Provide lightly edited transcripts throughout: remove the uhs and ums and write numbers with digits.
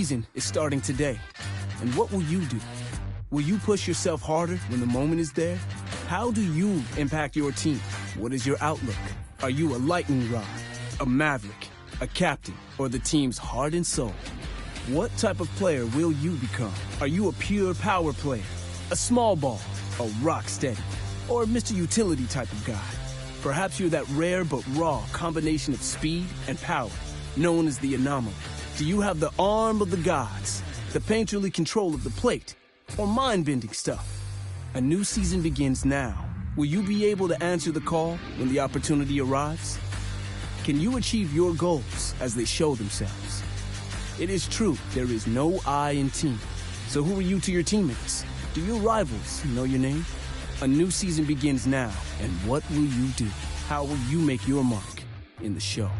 season is starting today. And what will you do? Will you push yourself harder when the moment is there? How do you impact your team? What is your outlook? Are you a lightning rod, a maverick, a captain, or the team's heart and soul? What type of player will you become? Are you a pure power player, a small ball, a rock steady, or a Mr. Utility type of guy? Perhaps you're that rare but raw combination of speed and power, known as the anomaly. Do you have the arm of the gods, the painterly control of the plate, or mind-bending stuff? A new season begins now. Will you be able to answer the call when the opportunity arrives? Can you achieve your goals as they show themselves? It is true, there is no I in team. So who are you to your teammates? Do your rivals know your name? A new season begins now, and what will you do? How will you make your mark in the show?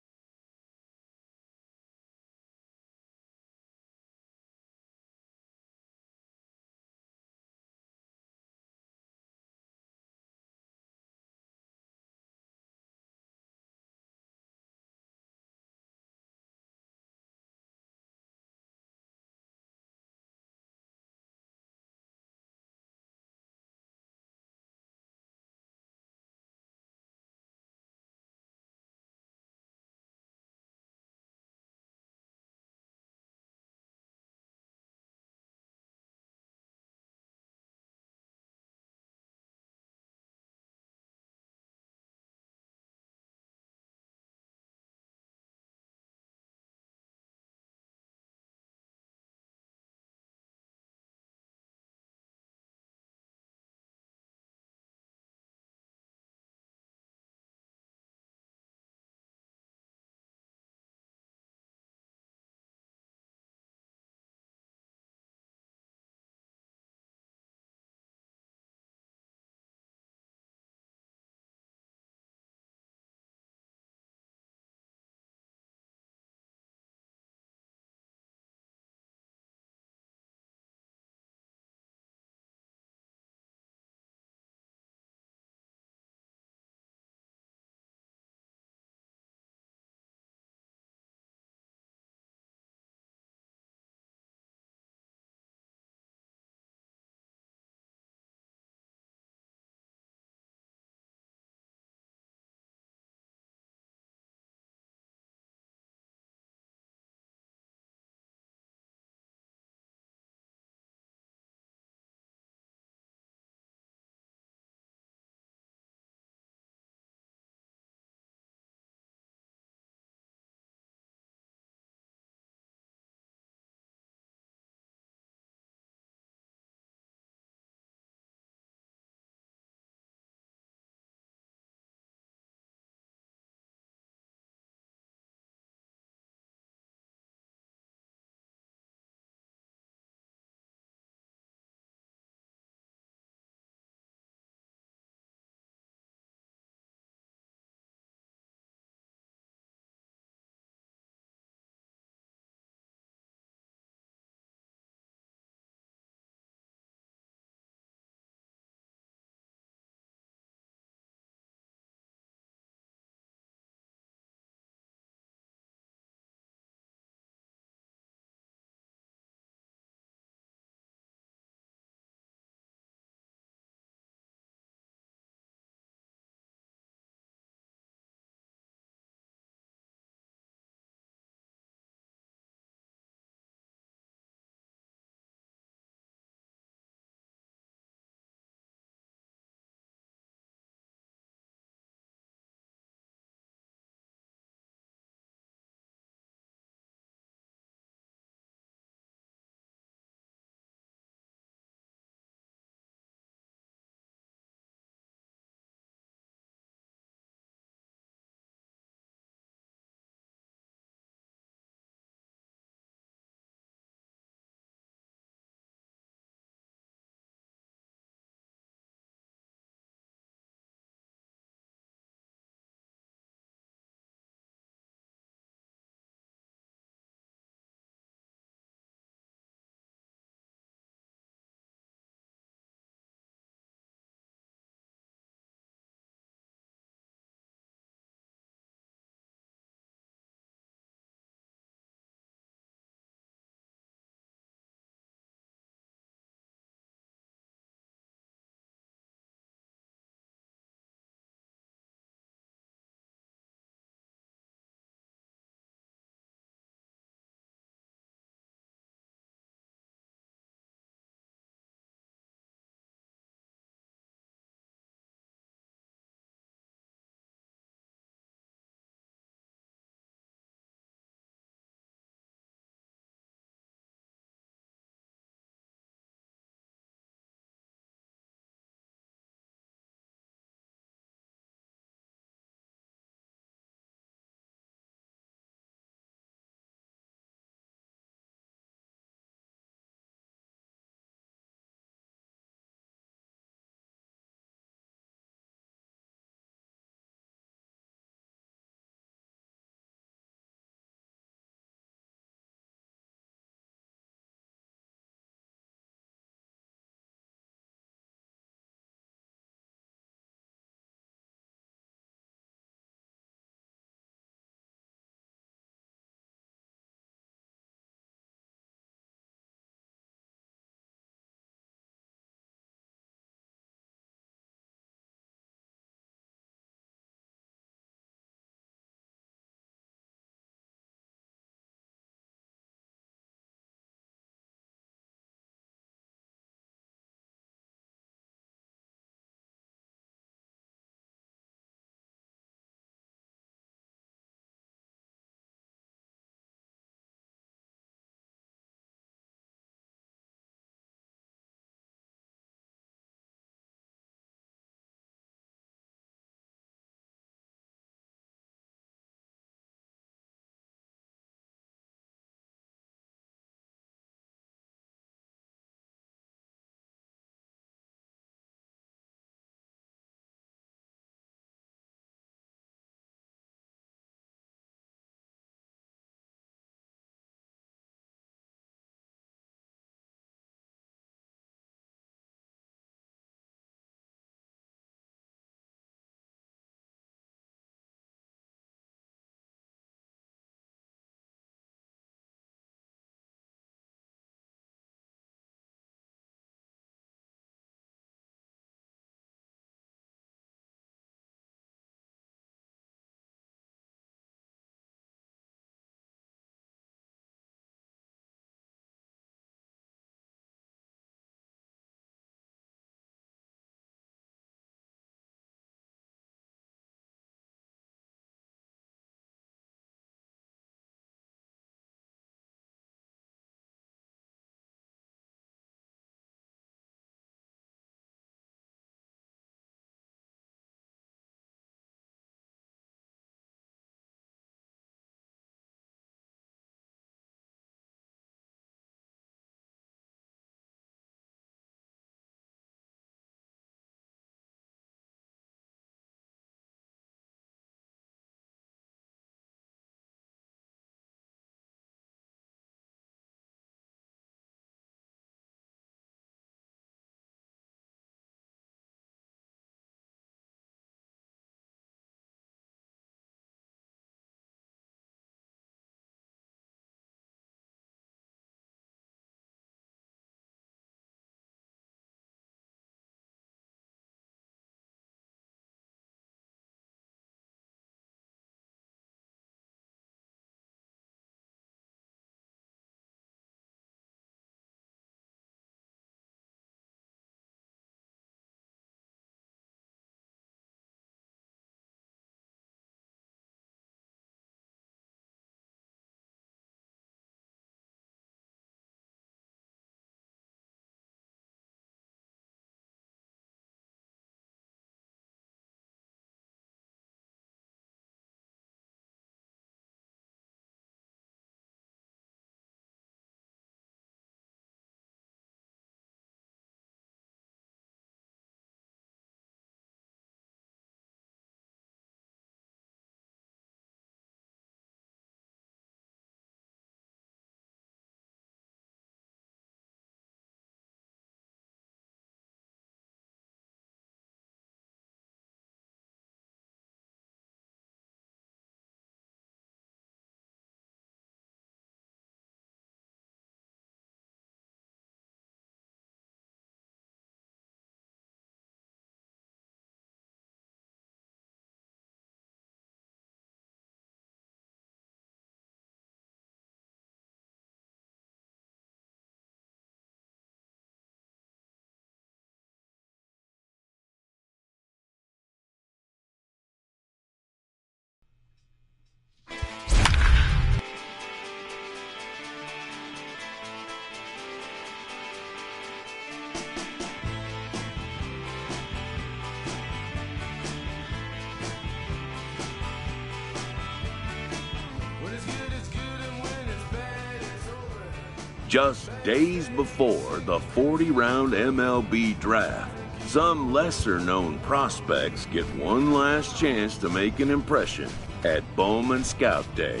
Just days before the 40-round MLB draft, some lesser-known prospects get one last chance to make an impression at Bowman Scout Day.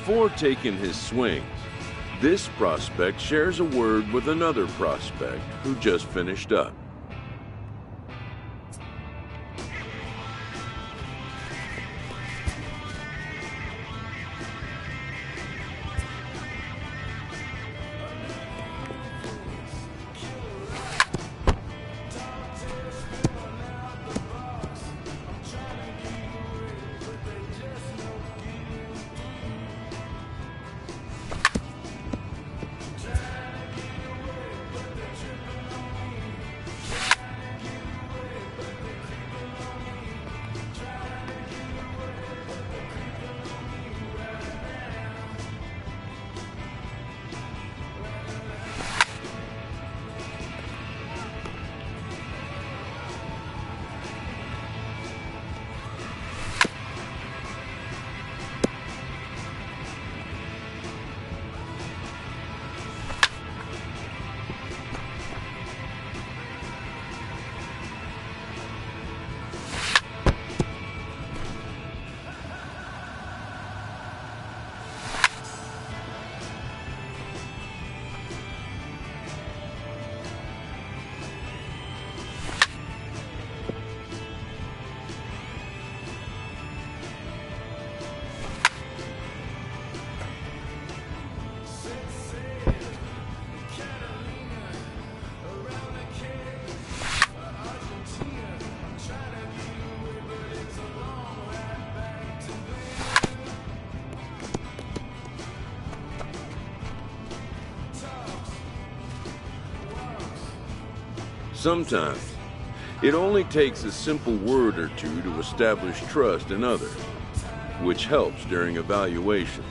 Before taking his swings, this prospect shares a word with another prospect who just finished up. Sometimes, it only takes a simple word or two to establish trust in others, which helps during evaluation.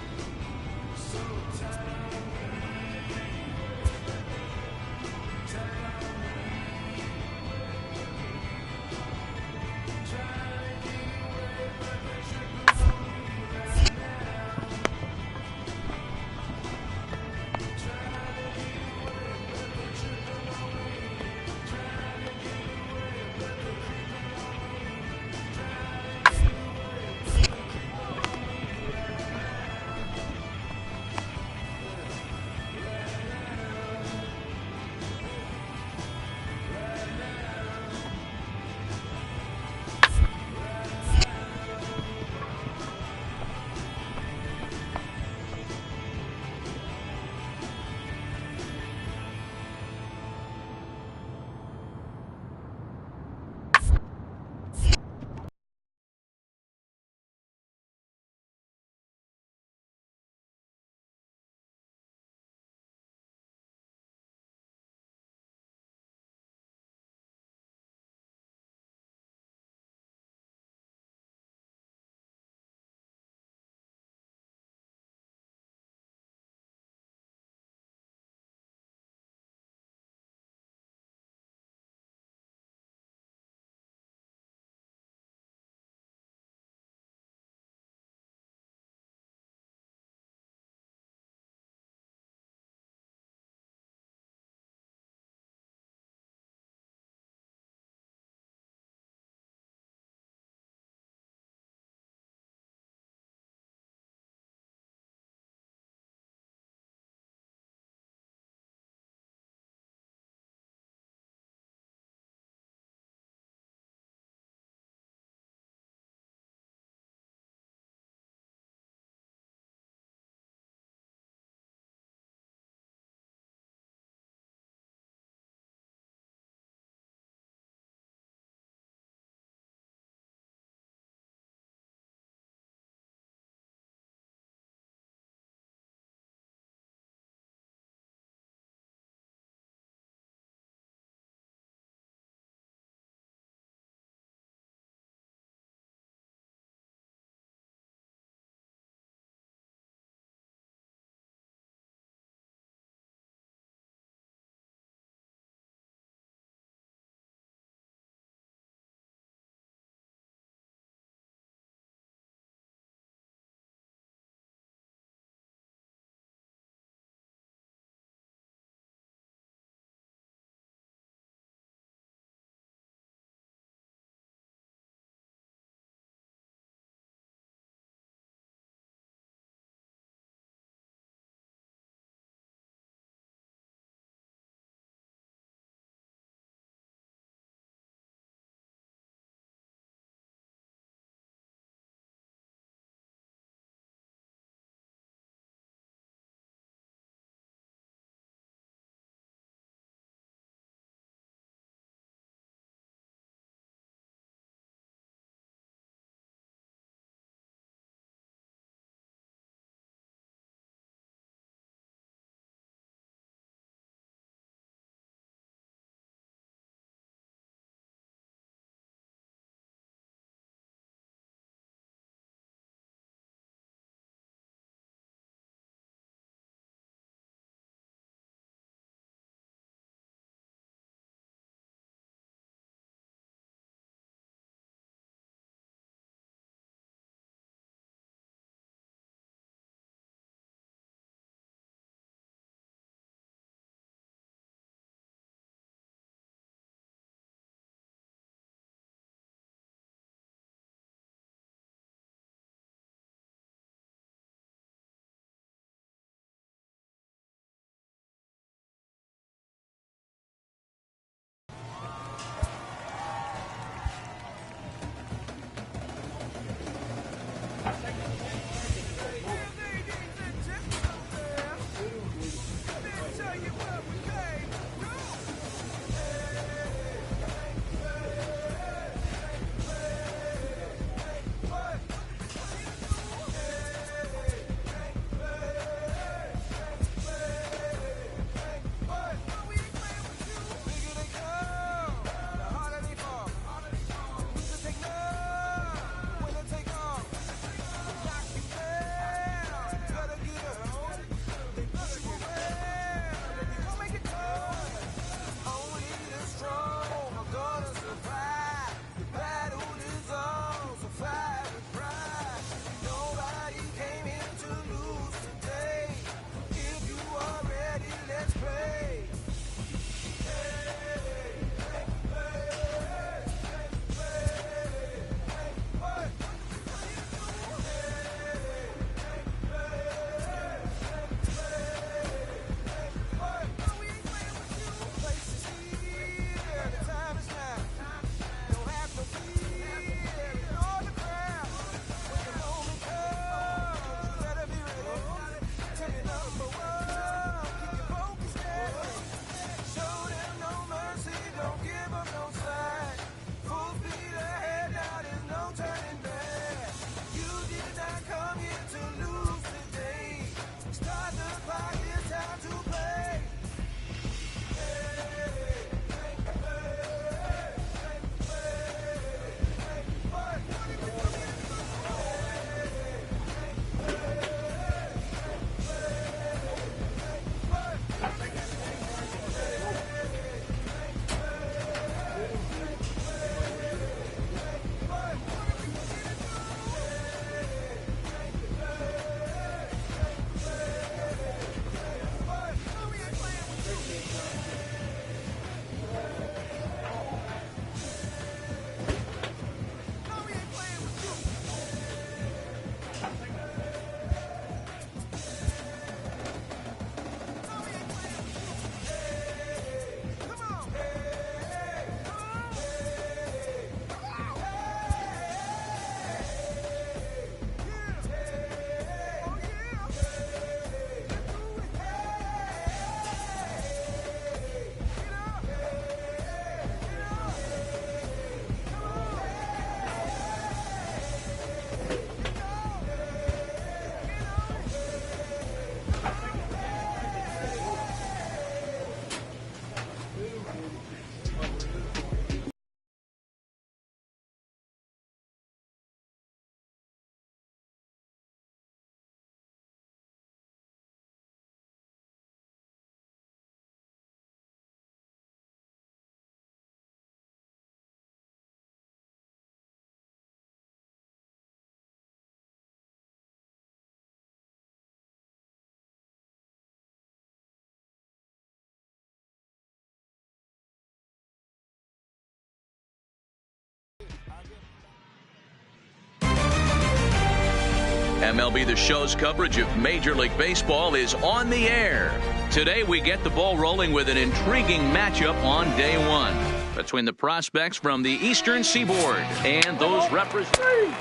MLB The Show's coverage of Major League Baseball is on the air. Today we get the ball rolling with an intriguing matchup on day one between the prospects from the Eastern Seaboard and those representing.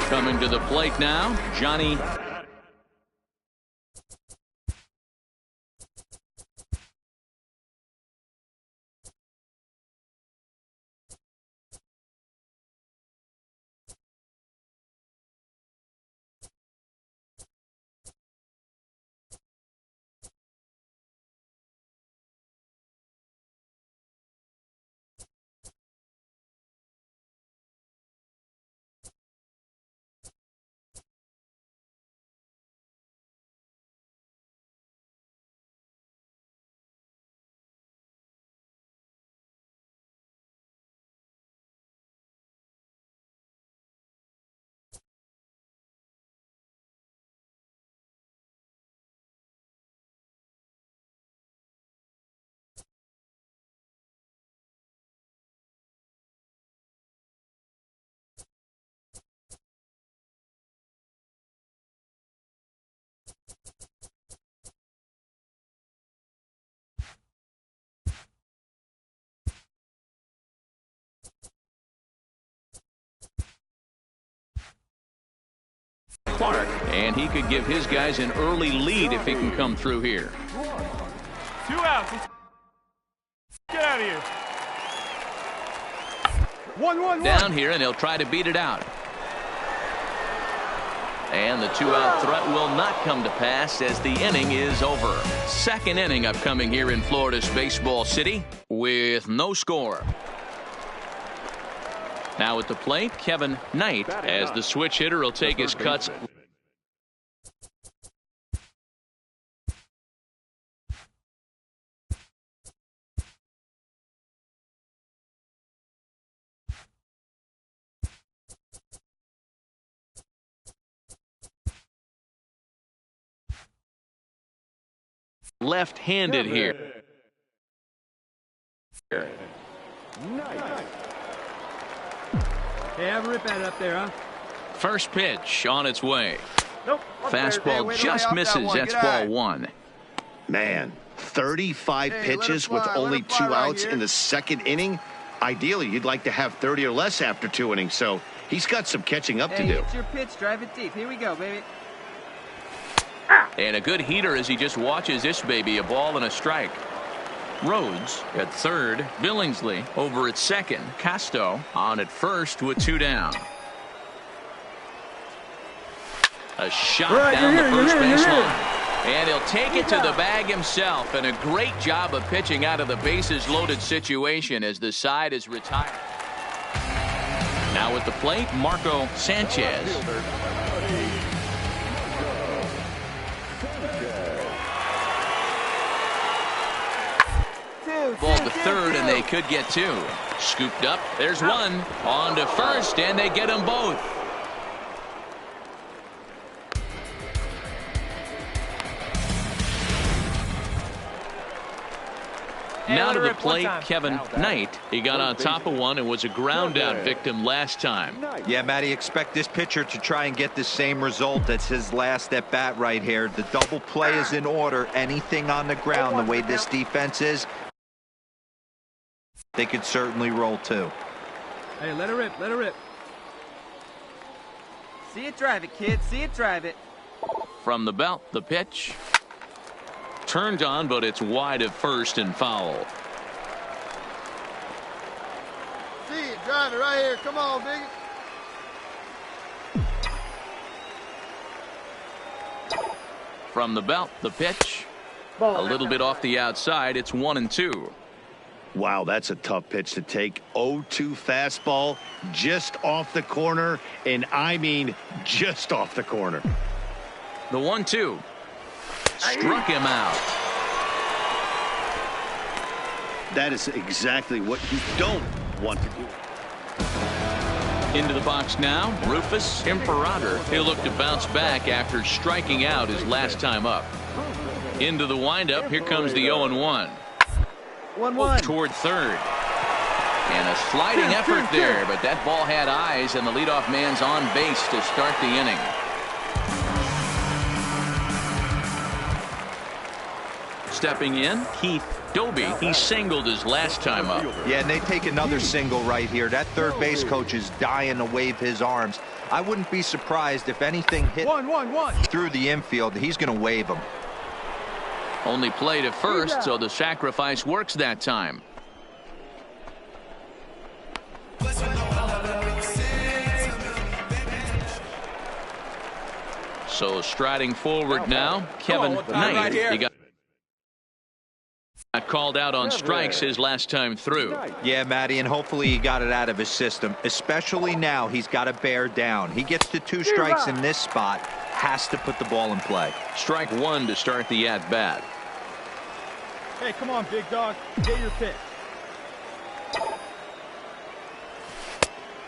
Coming to the plate now, Johnny. Clark, and he could give his guys an early lead if he can come through here. 2 outs. Get out of here. 1-1-1. Down here, and he'll try to beat it out. And the 2-out threat will not come to pass as the inning is over. Second inning upcoming here in Florida's Baseball City with no score. Now at the plate, Kevin Knight, as the switch hitter will take his cuts. Left-handed here. Hey, have a rip at it up there, huh? First pitch on its way. Nope. Fastball just misses. That's ball one. Man, 35 pitches with only 2 outs in the second inning. Ideally, you'd like to have 30 or less after 2 innings, so he's got some catching up to do. It's your pitch, drive it deep. Here we go, baby. And a good heater as he just watches this baby, a ball and a strike. Rhodes at third, Billingsley over at second, Casto on at first with 2 down. A shot down the first baseline. And he'll take it to the bag himself, and a great job of pitching out of the bases loaded situation as the side is retired. Now at the plate, Marco Sanchez. Ball to third, and they could get 2. Scooped up. There's one. On to first, and they get them both. Now to the plate, Kevin Knight. He got on top of one and was a ground out victim last time. Yeah, Matty, expect this pitcher to try and get the same result as his last at bat right here. The double play is in order. Anything on the ground, the way this defense is, they could certainly roll too. Hey, let it rip, let it rip. See it, drive it, kid. See it, drive it. From the belt, the pitch. Turned on, but it's wide of first and foul. See it, drive it right here. Come on, Biggie. From the belt, the pitch. A little bit off the outside. It's 1-2. Wow, that's a tough pitch to take. 0-2 fastball just off the corner, and I mean just off the corner. The 1-2. Struck him out. That is exactly what you don't want to do. Into the box now, Rufus Imperator. He'll look to bounce back after striking out his last time up. Into the windup, here comes the 0-1. 1-1. Toward third. And a sliding effort there, but that ball had eyes, and the leadoff man's on base to start the inning. Stepping in, Keith Doby. He singled his last time up. Yeah, and they take another single right here. That third base coach is dying to wave his arms. I wouldn't be surprised if anything hit through the infield. He's going to wave them. Only play to first, so the sacrifice works that time. So striding forward now, Kevin Knight. He got called out on strikes his last time through. Yeah, Matty, and hopefully he got it out of his system. Especially now, he's got to bear down. He gets to 2 strikes in this spot, has to put the ball in play. Strike 1 to start the at-bat. Hey, come on, big dog. Get your pitch.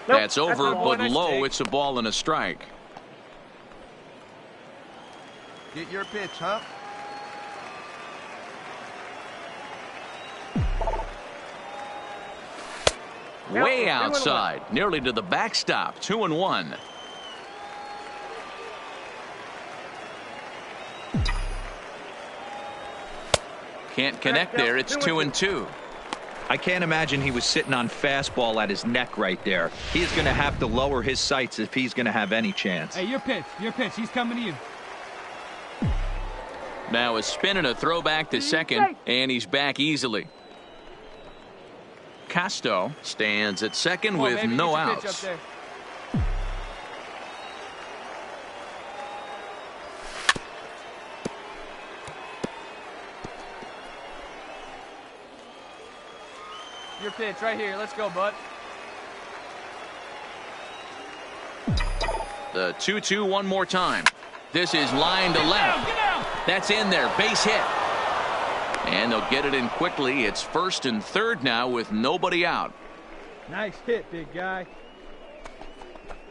That's over, but low. It's a ball and a strike. Get your pitch, huh? Way outside, nearly to the backstop. 2-1. Can't connect there. It's 2-2. I can't imagine he was sitting on fastball at his neck right there. He's going to have to lower his sights if he's going to have any chance. Hey, your pitch. He's coming to you. Now a spin and a throwback to second, and he's back easily. Casto stands at second with no outs. Your pitch right here. Let's go, bud. The 2-2 one more time. This is line to left. That's in there. Base hit. And they'll get it in quickly. It's first and third now with nobody out. Nice hit, big guy.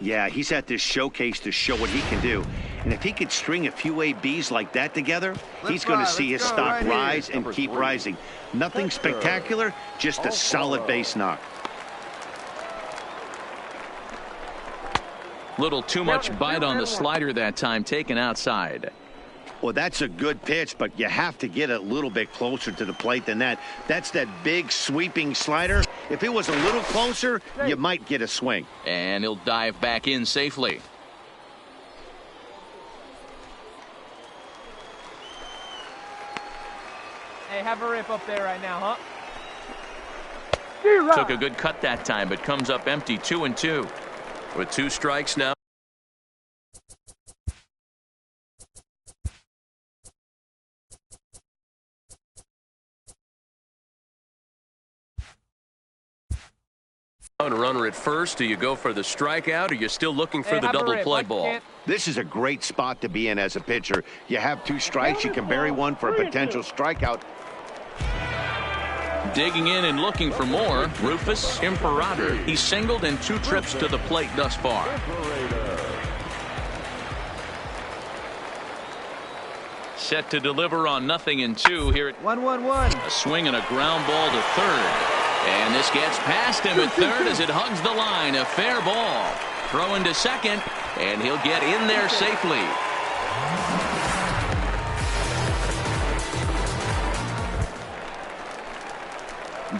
Yeah, he's at this showcase to show what he can do. And if he could string a few ABs like that together, he's going to see his stock rise and keep rising. Nothing spectacular, just a solid base knock. Little too much bite on the slider that time, taken outside. Well, that's a good pitch, but you have to get a little bit closer to the plate than that. That's that big sweeping slider. If it was a little closer, you might get a swing. And he'll dive back in safely. Hey, have a rip up there right now, huh? Took a good cut that time, but comes up empty. 2-2. With 2 strikes now. A runner at first. Do you go for the strikeout, or you're still looking for the double play ball? This is a great spot to be in as a pitcher. You have 2 strikes. You can bury one for a potential strikeout. Digging in and looking for more, Rufus Imperator. He's singled in 2 trips to the plate thus far. Set to deliver on 0-2 here at 1-1-1. a swing and a ground ball to third. And this gets past him at third as it hugs the line. A fair ball. Throw into second, and he'll get in there safely.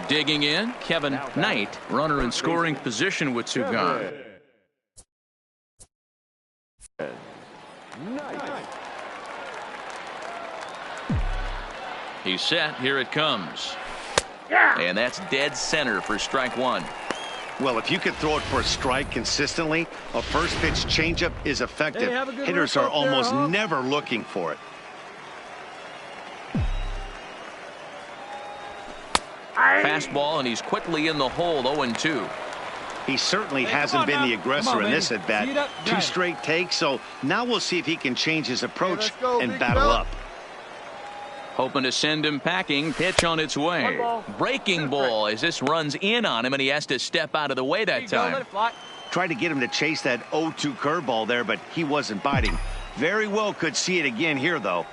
Digging in, Kevin Knight, runner in scoring position with 2 gone. He's set. Here it comes. And that's dead center for strike 1. Well, if you could throw it for a strike consistently, a first pitch changeup is effective. Hitters are almost never looking for it. Fastball, and he's quickly in the hole. 0-2. He certainly hasn't been the aggressor in this at bat. 2 straight takes, so now we'll see if he can change his approach and battle up. Hoping to send him packing. Pitch on its way. Breaking ball as this runs in on him, and he has to step out of the way that time. Tried to get him to chase that 0-2 curveball there, but he wasn't biting. Very well could see it again here, though.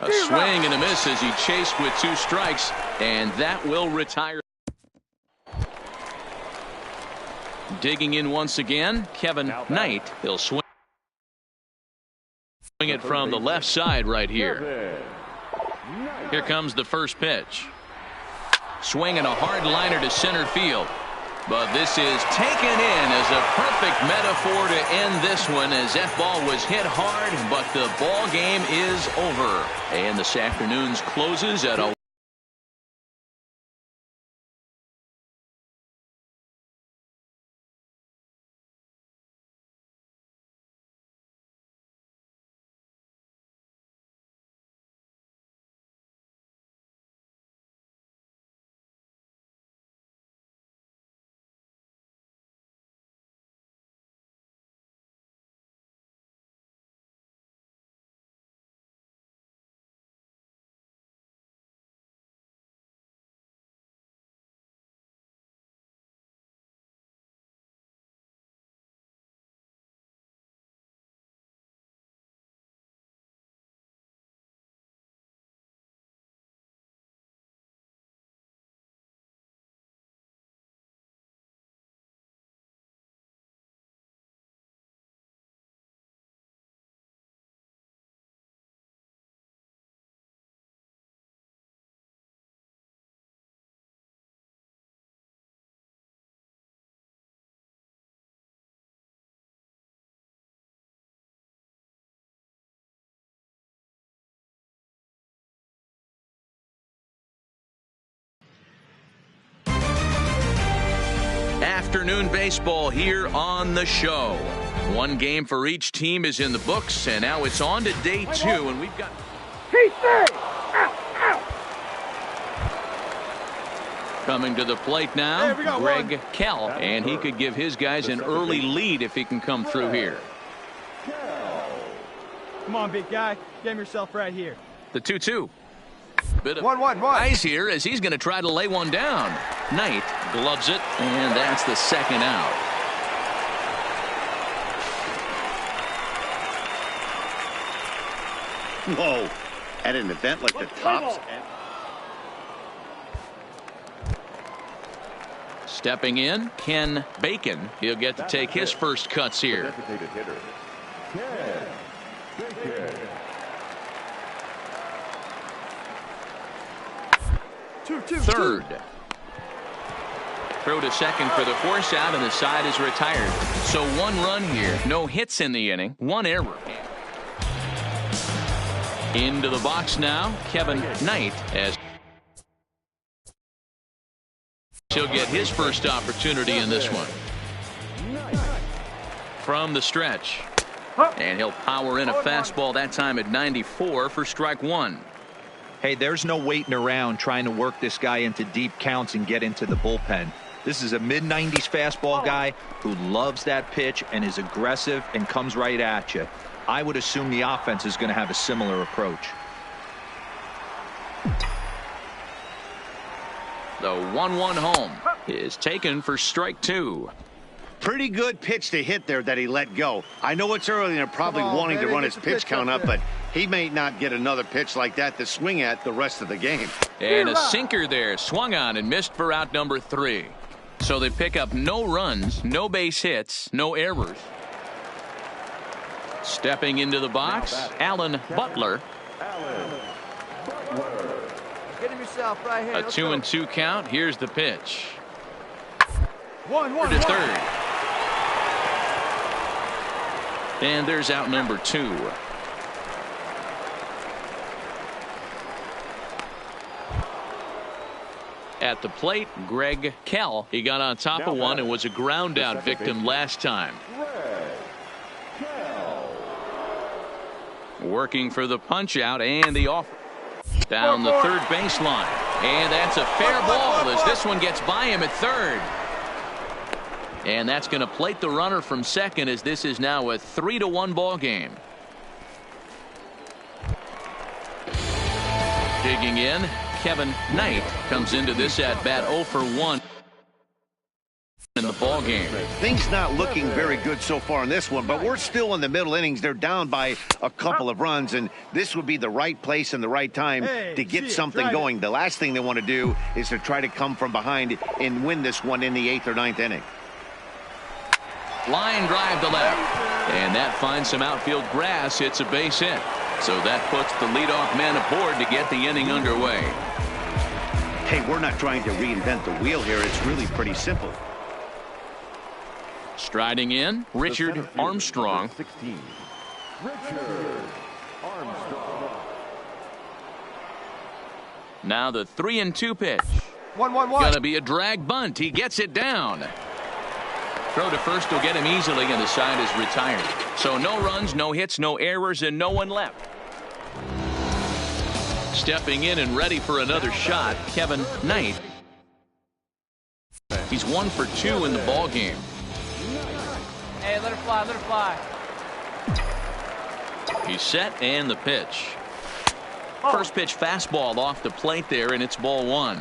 A swing and a miss as he chased with 2 strikes, and that will retire. Digging in once again, Kevin Knight. He'll swing it from the left side right here. Here comes the first pitch. Swinging a hard liner to center field. But this is taken in as a perfect metaphor to end this one, as that ball was hit hard, but the ball game is over. And this afternoon's closes at a afternoon baseball here on the show. One game for each team is in the books, and now it's on to day 2, and we've got coming to the plate now, Greg Kell, and he could give his guys an early lead if he can come through here. Come on, big guy. Game yourself right here. The 2-2. Bit of 1-1. ice here as he's going to try to lay one down. Knight gloves it, and that's the second out. Whoa. At an event like the Tops. Stepping in, Ken Bacon. He'll get to take his first cuts here. Third. Throw to second for the force out, and the side is retired. So 1 run here. No hits in the inning. 1 error. Into the box now, Kevin Knight, as he'll get his first opportunity in this one. From the stretch. And he'll power in a fastball that time at 94 for strike 1. Hey, there's no waiting around trying to work this guy into deep counts and get into the bullpen. This is a mid-90s fastball guy who loves that pitch and is aggressive and comes right at you. I would assume the offense is going to have a similar approach. The 1-1 home is taken for strike 2. Pretty good pitch to hit there that he let go. I know it's early and they're probably wanting to run his pitch count up, but he may not get another pitch like that to swing at the rest of the game. And a sinker there, swung on and missed for out number 3. So they pick up no runs, no base hits, no errors. Stepping into the box, Alan Butler. Get him yourself right here. A 2-2 count. Here's the pitch. 1-1 to third. And there's out number 2. At the plate, Greg Kell. He got on top of one and was a ground out victim last time. Working for the punch out and the offer. Down the third baseline. And that's a fair ball as this one gets by him at third. And that's going to plate the runner from second as this is now a 3-1 ball game. Digging in, Kevin Knight comes into this at bat 0 for 1 in the ball game. Things not looking very good so far in this one, but we're still in the middle innings. They're down by a couple of runs, and this would be the right place and the right time to get something going. The last thing they want to do is to try to come from behind and win this one in the 8th or 9th inning. Line drive to left, and that finds some outfield grass. It's a base hit, so that puts the leadoff man aboard to get the inning underway. Hey, we're not trying to reinvent the wheel here. It's really pretty simple. Striding in, Richard Armstrong. 16. Richard Armstrong. Now the 3-2 pitch. 1-1-1. Gonna be a drag bunt. He gets it down. Throw to first will get him easily, and the side is retired. So no runs, no hits, no errors, and no one left. Stepping in and ready for another shot, Kevin Knight. He's 1 for 2 in the ball game. Hey, let her fly, let her fly. He's set, and the pitch. First pitch fastball off the plate there, and it's ball 1.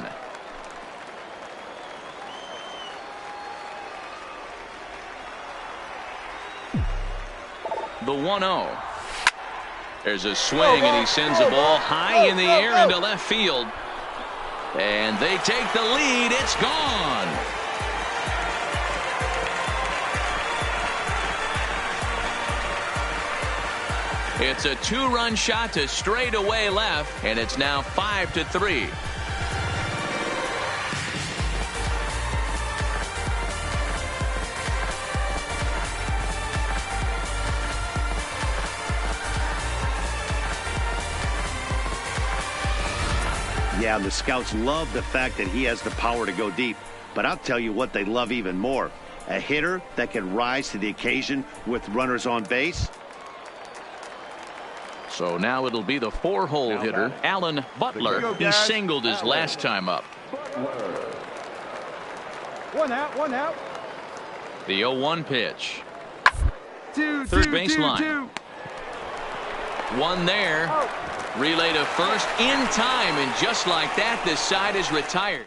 The 1-0. There's a swing, and he sends the ball high in the air into left field. And they take the lead. It's gone. It's a 2-run shot to straightaway left, and it's now 5-3. Yeah, the scouts love the fact that he has the power to go deep. But I'll tell you what they love even more. A hitter that can rise to the occasion with runners on base. So now it'll be the 4-hole hitter, Alan Butler. He singled his last time up. One out. The 0-1 pitch. Third base line. One there. Relay to first in time, and just like that, this side is retired.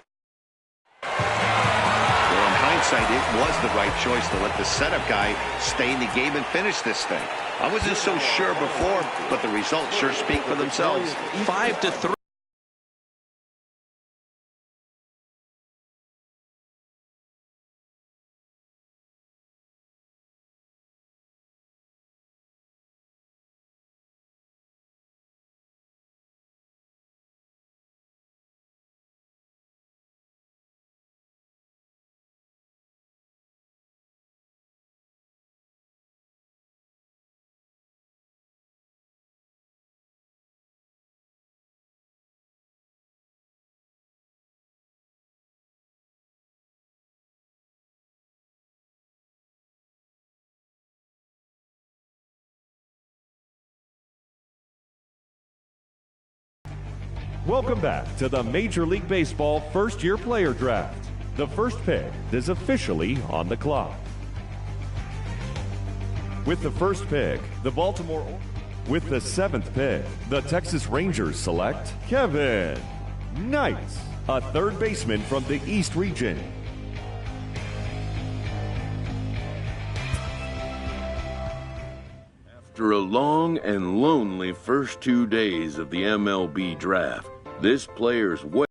Well, in hindsight, it was the right choice to let the setup guy stay in the game and finish this thing. I wasn't so sure before, but the results sure speak for themselves. 5-3. Welcome back to the Major League Baseball first-year player draft. The first pick is officially on the clock. With the first pick, with the 7th pick, the Texas Rangers select Kevin Knight, a third baseman from the East region. After a long and lonely first 2 days of the MLB draft, this player's way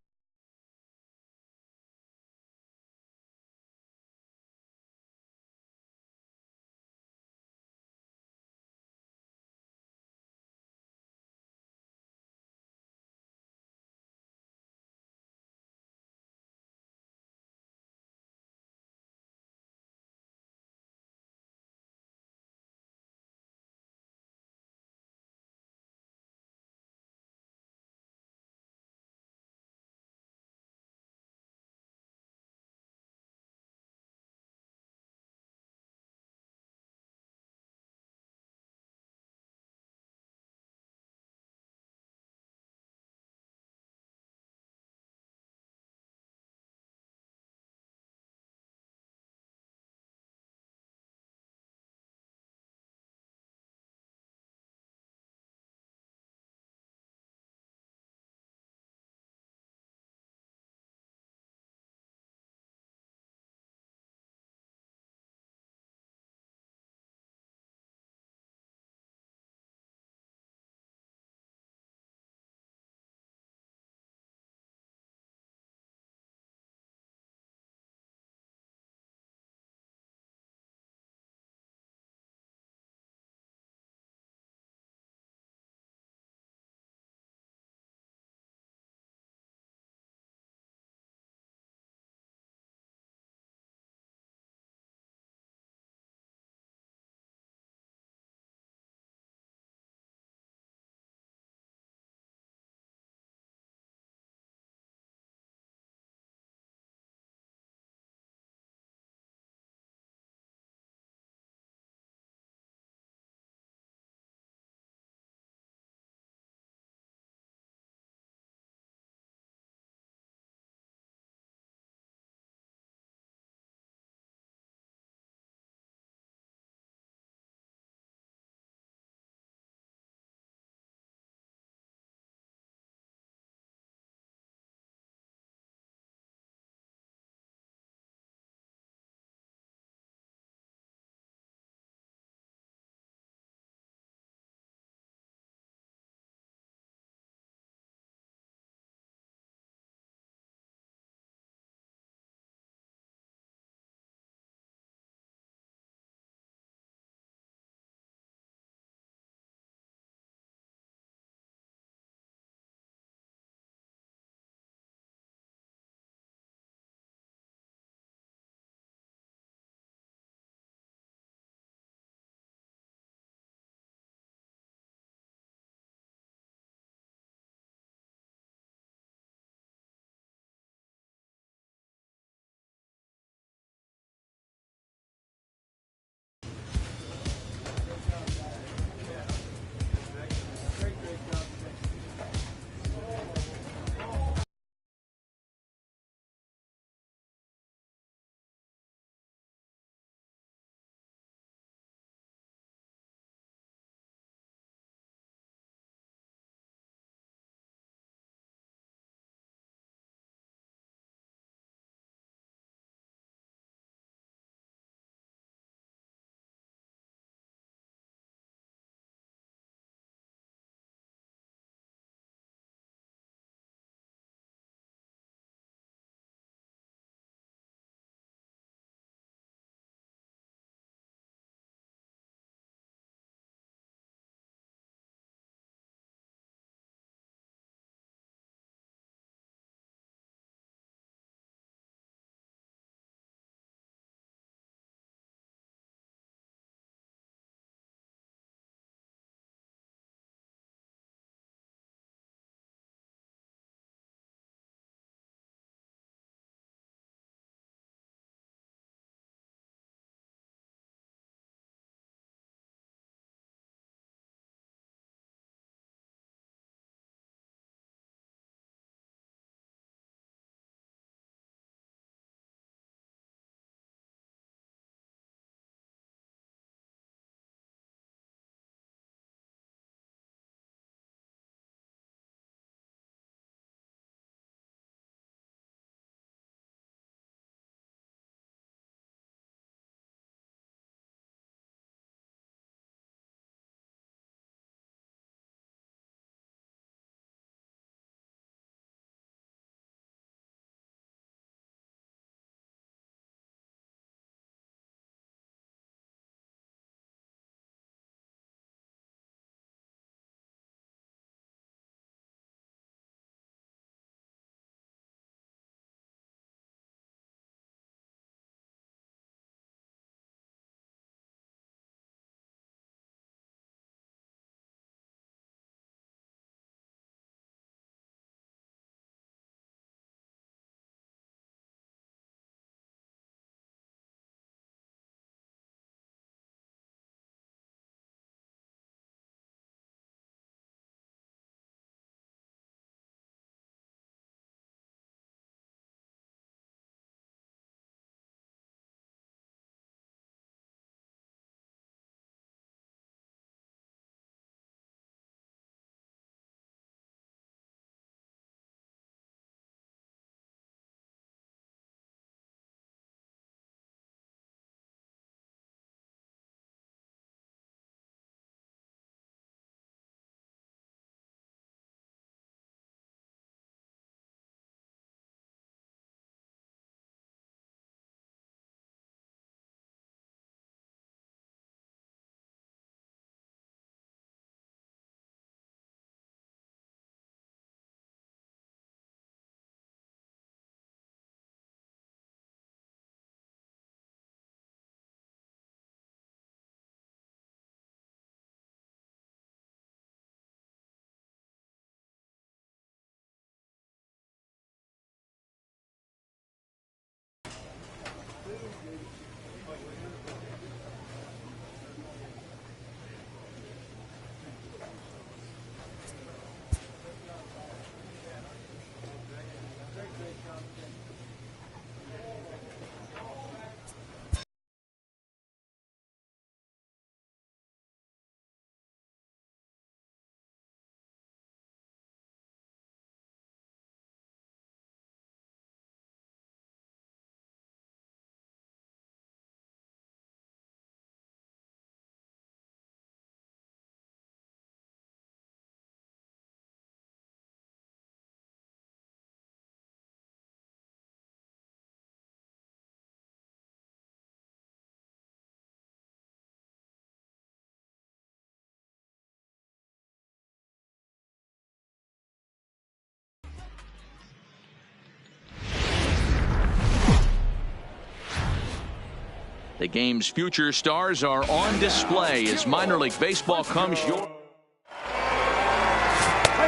The game's future stars are on display as minor league baseball comes your... Play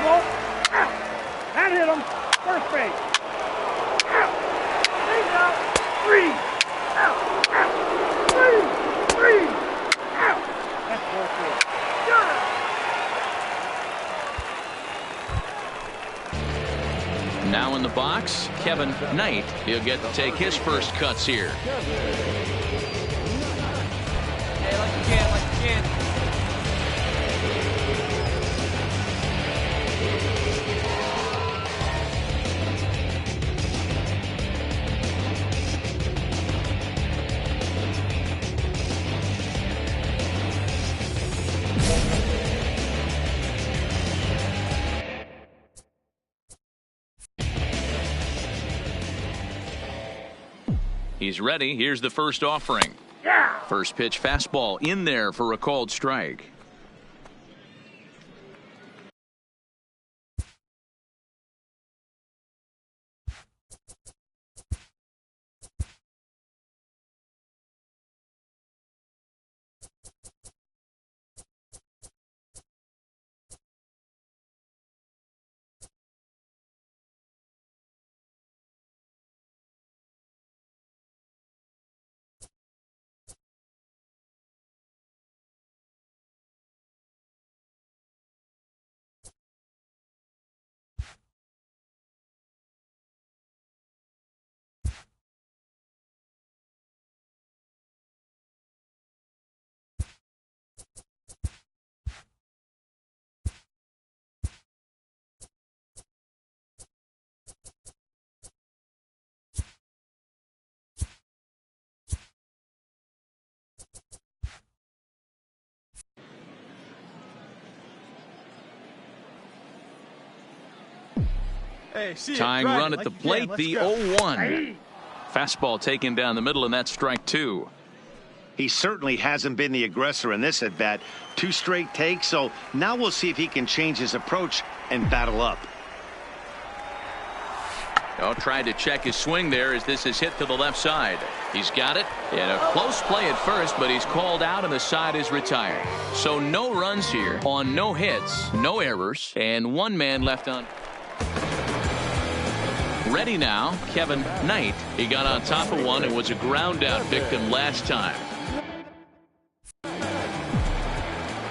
ball. That hit him. First base. He's out. 3. Out. Three. Out. That's ball 4. Now in the box, Kevin Knight. He'll get to take his first cuts here. Hey, like you can, like you can. He's ready. Here's the first offering. First pitch fastball in there for a called strike. Hey, tying run at the plate, the 0-1. Fastball taken down the middle, and that's strike 2. He certainly hasn't been the aggressor in this at bat. 2 straight takes, so now we'll see if he can change his approach and battle up. Oh, tried to check his swing there as this is hit to the left side. He's got it. And a close play at first, but he's called out and the side is retired. So no runs here on no hits, no errors, and 1 man left on. Ready now, Kevin Knight. He got on top of one and was a ground out victim last time.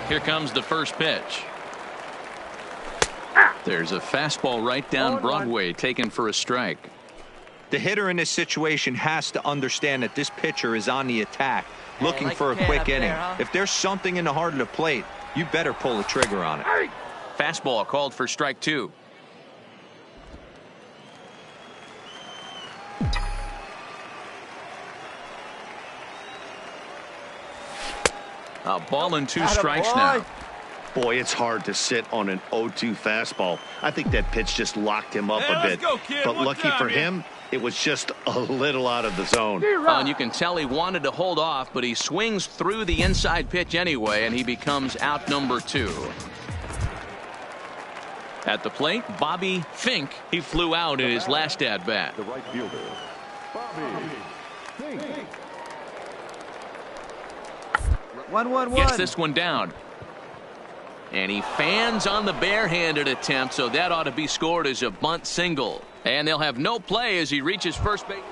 Here comes the first pitch. There's a fastball right down Broadway, taken for a strike. The hitter in this situation has to understand that this pitcher is on the attack, looking for a quick inning. If there's something in the heart of the plate, you better pull the trigger on it. Fastball called for strike 2. A ball and 2 strikes now. Boy, it's hard to sit on an 0-2 fastball. I think that pitch just locked him up a bit. But lucky for him, it was just a little out of the zone. And you can tell he wanted to hold off, but he swings through the inside pitch anyway, and he becomes out number 2. At the plate, Bobby Fink. He flew out in his last at-bat. The right fielder, Bobby Fink. 1-1-1. Gets this one down. And he fans on the barehanded attempt, so that ought to be scored as a bunt single. And they'll have no play as he reaches first base.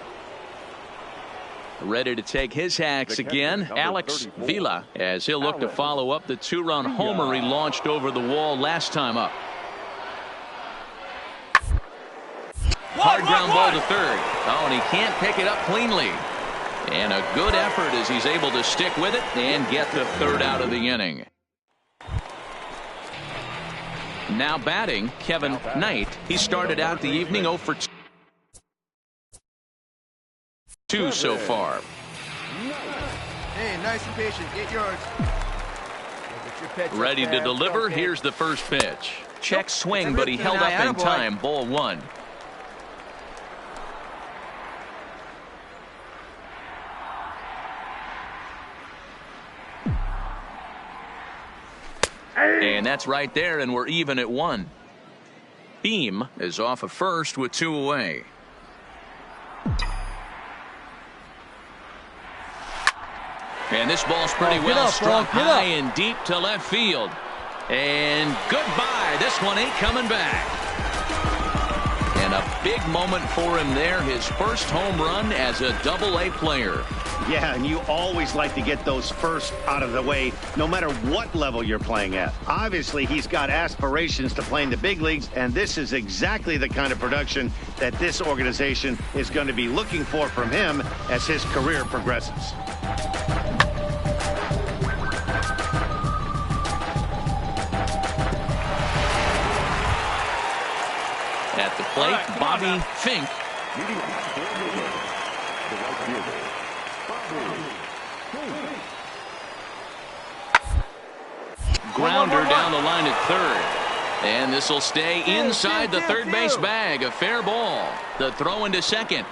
Ready to take his hacks again, Alex Vila, as he'll look to follow up the 2-run homer he launched over the wall last time up. Hard ground ball to third. Oh, and he can't pick it up cleanly. And a good effort as he's able to stick with it and get the third out of the inning. Now batting, Kevin Knight. He started out the evening 0 for 2 so far. Hey, nice and patient. Get yours. Ready to deliver. Here's the first pitch. Check swing, but he held up in time. Ball 1. And that's right there, and we're even at 1. Beam is off of first with 2 away. And this ball's pretty well struck high and deep to left field. And goodbye. This one ain't coming back. And a big moment for him there. His first home run as a Double-A player. Yeah, and you always like to get those first out of the way, no matter what level you're playing at. Obviously, he's got aspirations to play in the big leagues, and this is exactly the kind of production that this organization is going to be looking for from him as his career progresses. At the plate, Bobby Fink. Grounder down the line at third. And this will stay inside the third base bag. A fair ball. The throw into second.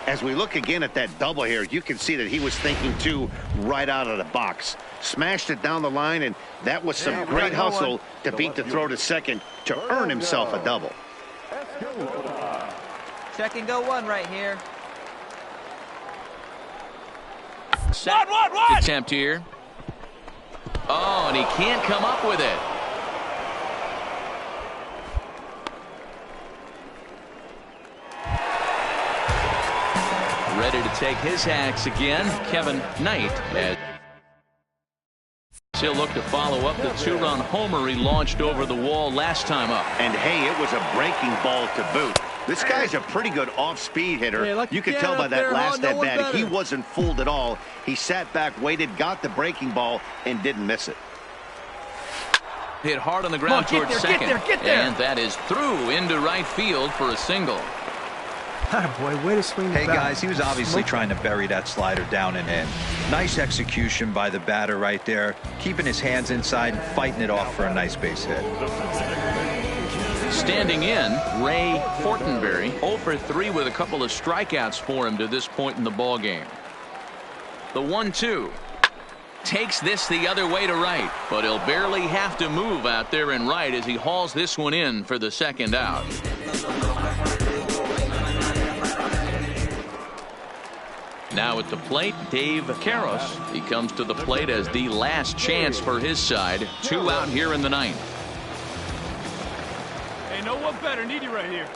As we look again at that double here, you can see that he was thinking too right out of the box. Smashed it down the line, and that was some great hustle to beat the throw to second to earn himself a double. Second go one right here. Second attempt here. Oh, and he can't come up with it. Ready to take his hacks again, Kevin Knight. As he'll look to follow up the two-run homer he launched over the wall last time up. And hey, it was a breaking ball to boot. This guy's a pretty good off-speed hitter. You could tell by that last at-bat, he wasn't fooled at all. He sat back, waited, got the breaking ball, and didn't miss it. Hit hard on the ground towards second. Get there. And that is through into right field for a single. Boy, way to swing the Hey, bat. guys, he was obviously trying to bury that slider down and in. Nice execution by the batter right there, keeping his hands inside and fighting it off for a nice base hit. Standing in, Ray Fortenberry, 0 for 3 with a couple of strikeouts for him to this point in the ball game. The 1-2 takes this the other way to right, but he'll barely have to move out there in right as he hauls this one in for the second out. Now at the plate, Dave Karros. He comes to the plate as the last chance for his side. 2 out here in the ninth. Hey, no one better. Need you right here.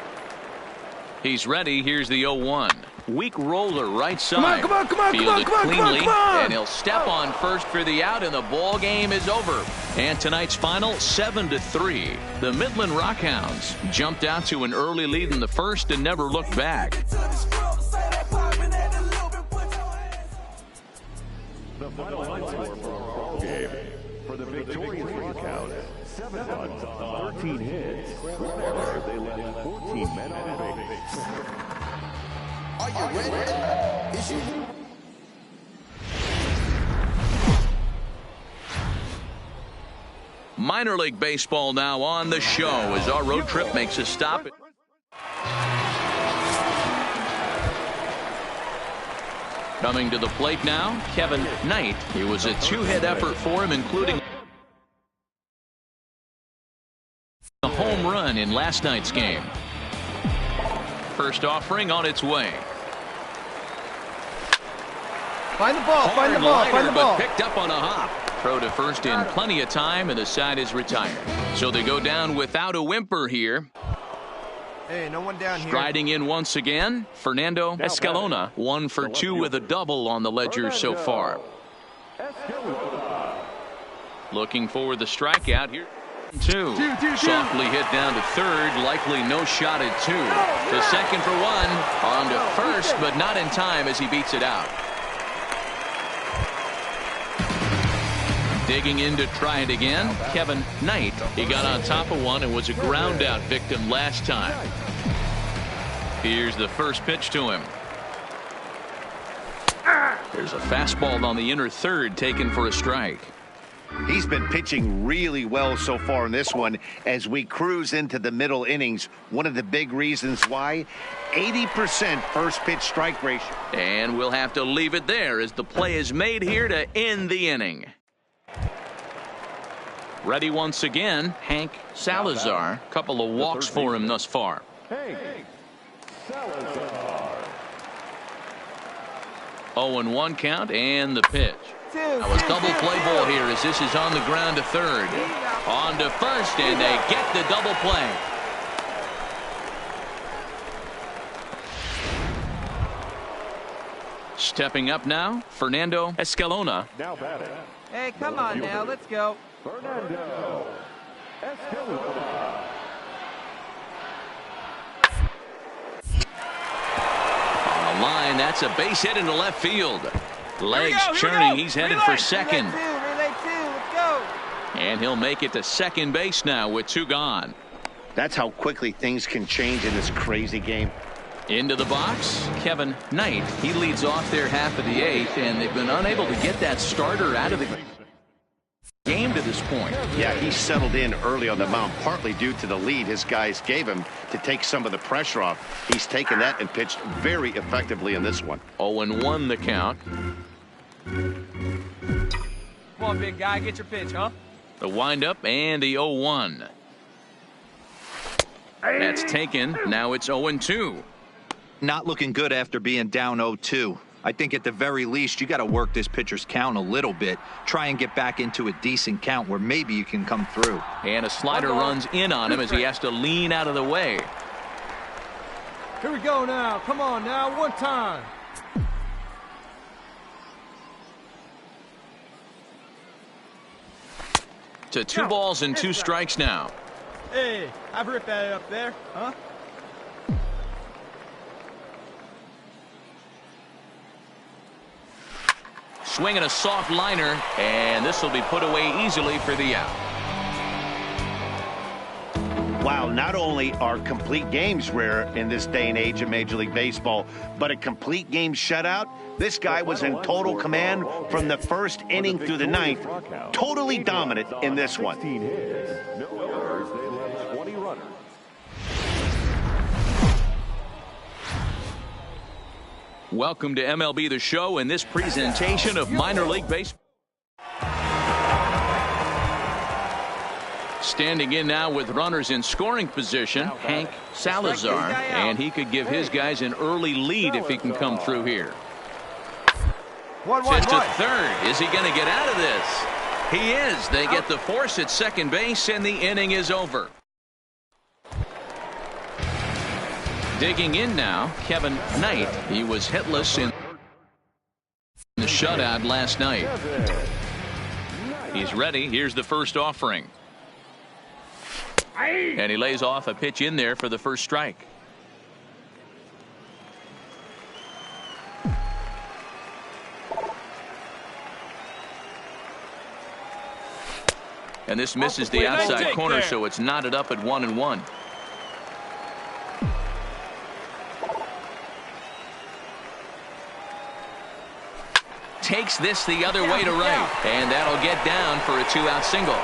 He's ready. Here's the 0-1. Weak roller right side. Come on, Fielded cleanly, and he'll step on first for the out, and the ball game is over. And tonight's final, 7-3. The Midland Rockhounds jumped out to an early lead in the first and never looked back. The final score for our ball game. For the victorious Rockhounds, 7 runs on 13 hits. They left 14 men on base. Are you ready? Is you? Minor League Baseball now on the show as our road trip makes a stop. Coming to the plate now, Kevin Knight. It was a 2-hit effort for him, including a home run in last night's game. First offering on its way. Find the ball, find the ball, find the ball. But picked up on a hop. Throw to first in plenty of time, and the side is retired. So they go down without a whimper here. Hey, no one down here. Striding in once again, Fernando Escalona, 1 for 2 with a double on the ledger so far. Looking for the strikeout here. 2. Softly hit down to third, likely no shot at 2. To second for 1, on to first, but not in time as he beats it out. Digging in to try it again, Kevin Knight. He got on top of one and was a ground out victim last time. Here's the first pitch to him. There's a fastball on the inner third taken for a strike. He's been pitching really well so far in this one as we cruise into the middle innings. One of the big reasons why, 80% first pitch strike ratio. And we'll have to leave it there as the play is made here to end the inning. Ready once again, Hank Salazar. Couple of walks for him thus far. Hank Salazar. 0-1 count and the pitch. Now a double play ball here as this is on the ground to third. On to first, and they get the double play. Stepping up now, Fernando Escalona. Now batting. Hey, come on now, let's go. Fernando Escalona. On the line, that's a base hit into left field. Legs churning, he's headed for second. Relay two, let's go. And he'll make it to second base now with 2 gone. That's how quickly things can change in this crazy game. Into the box, Kevin Knight. He leads off their half of the 8th, and they've been unable to get that starter out of the game to this point. Yeah, he settled in early on the mound, partly due to the lead his guys gave him to take some of the pressure off. He's taken that and pitched very effectively in this one. 0-1 the count. Come on, big guy, get your pitch, huh? The windup and the 0-1. That's taken. Now it's 0-2. Not looking good after being down 0-2. I think at the very least you got to work this pitcher's count a little bit. Try and get back into a decent count where maybe you can come through. And a slider runs in on him as he has to lean out of the way. Here we go now. Come on now, one time. To 2 balls and 2 strikes now. Hey, I've ripped that up there, huh? Swinging a soft liner, and this will be put away easily for the out. Wow, not only are complete games rare in this day and age of Major League Baseball, but a complete game shutout. This guy was in total command from the first inning through the 9th. Totally dominant in this one. Welcome to MLB The Show in this presentation of minor league baseball. Standing in now with runners in scoring position, Hank Salazar, and he could give his guys an early lead if he can come through here. Pitch to third. Is he going to get out of this? He is. They get the force at second base, and the inning is over. Digging in now, Kevin Knight. He was hitless in the shutout last night. He's ready. Here's the first offering. And he lays off a pitch in there for the first strike. And this misses the outside corner, so it's knotted up at 1-1. Takes this the other way to right, and that'll get down for a 2-out single.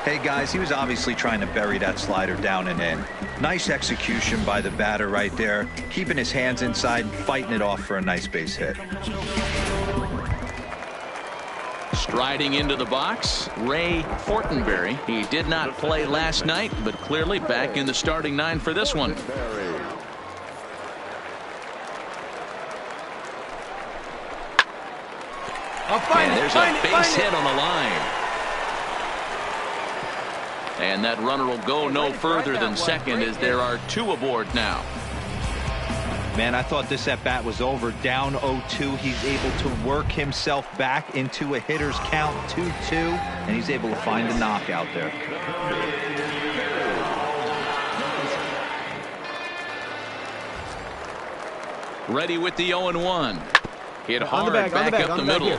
Hey guys, he was obviously trying to bury that slider down and in. Nice execution by the batter right there, keeping his hands inside and fighting it off for a nice base hit. Striding into the box, Ray Fortenberry. He did not play last night, but clearly back in the starting 9 for this one. And there's a base hit on the line. And that runner will go no further than second as there are 2 aboard now. Man, I thought this at-bat was over. Down 0-2. He's able to work himself back into a hitter's count 2-2, and he's able to find a knockout there. Ready with the 0-1. Hit hard back up the middle.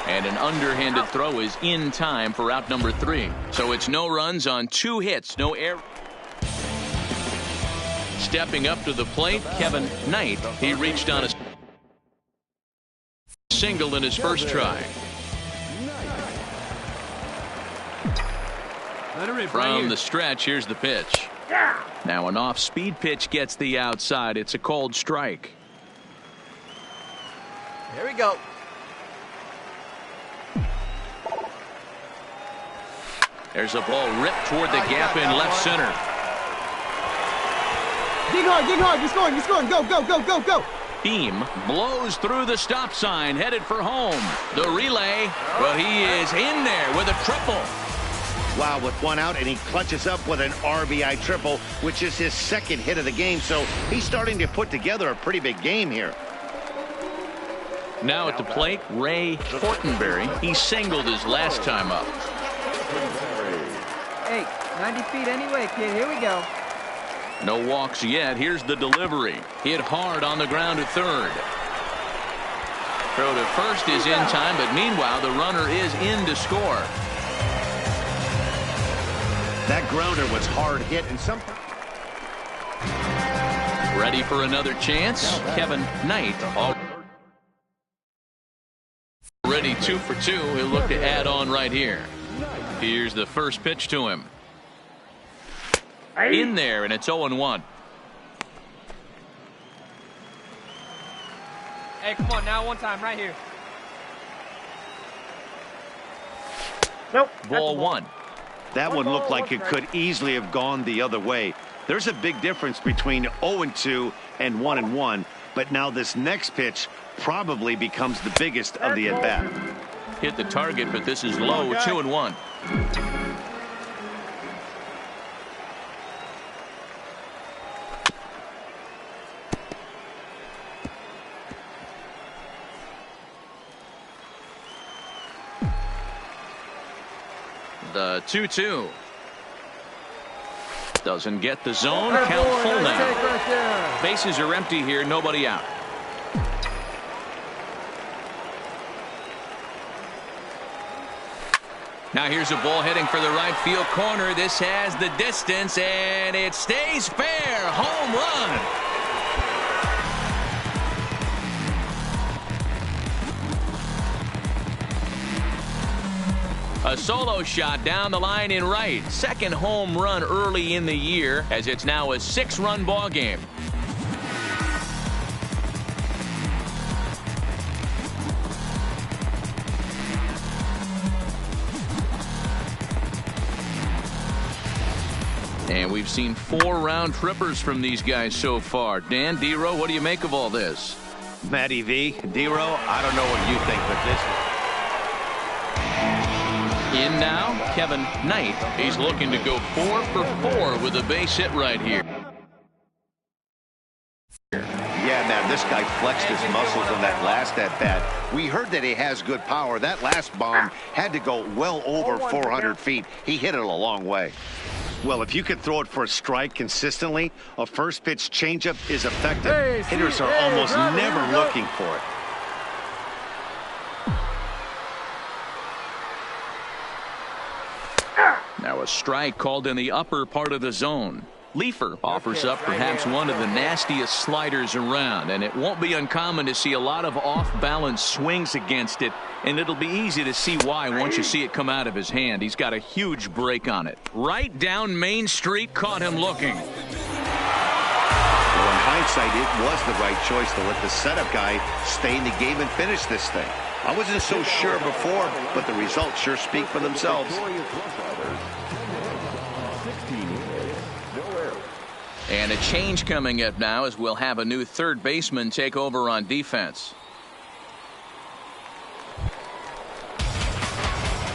And an underhanded throw is in time for out number 3. So it's no runs on 2 hits, no error. Stepping up to the plate, Kevin Knight. He reached on a single in his first try. From the stretch, here's the pitch. Now an off-speed pitch gets the outside. It's a cold strike. Here we go. There's a ball ripped toward the gap in left center. Dig hard, you're scoring, go, go, go, go, go. Beam blows through the stop sign, headed for home. The relay, but he is in there with a triple. Wow, with one out, and he clutches up with an RBI triple, which is his second hit of the game. So he's starting to put together a pretty big game here. Now at the plate, Ray Fortenberry. He singled his last time up. Hey, 90 feet anyway, kid. Here we go. No walks yet. Here's the delivery. Hit hard on the ground to third. Throw to first is in time, but meanwhile, the runner is in to score. That grounder was hard hit, and some. Ready for another chance? Kevin Knight. Already 2 for 2. He'll look to add on right here. Here's the first pitch to him. In there, and it's 0-1. Hey, come on now, one time, right here. Nope. Ball 1. That one looked like it could easily have gone the other way. There's a big difference between 0-2 and 1-1, but now this next pitch probably becomes the biggest of the at-bat. Hit the target, but this is low. 2-1. The 2-2. Doesn't get the zone. Count full now. Bases are empty here. Nobody out. Now here's a ball heading for the right field corner. This has the distance, and it stays fair. Home run. A solo shot down the line in right. Second home run early in the year, as it's now a 6-run ball game. And we've seen 4 round trippers from these guys so far. Dan, D-Row, what do you make of all this? Matty V, D-Row, I don't know what you think, but this is... In now, Kevin Knight. He's looking to go 4 for 4 with a base hit right here. Yeah, man, this guy flexed his muscles on that last at-bat. We heard that he has good power. That last bomb had to go well over 400 feet. He hit it a long way. Well, if you could throw it for a strike consistently, a first pitch changeup is effective. Hitters are almost never looking for it. Now a strike called in the upper part of the zone. Leifer offers up perhaps one of the nastiest sliders around, and it won't be uncommon to see a lot of off-balance swings against it, and it'll be easy to see why once you see it come out of his hand. He's got a huge break on it. Right down Main Street, caught him looking. Well, in hindsight, it was the right choice to let the setup guy stay in the game and finish this thing. I wasn't so sure before, but the results sure speak for themselves. And a change coming up now as we'll have a new third baseman take over on defense.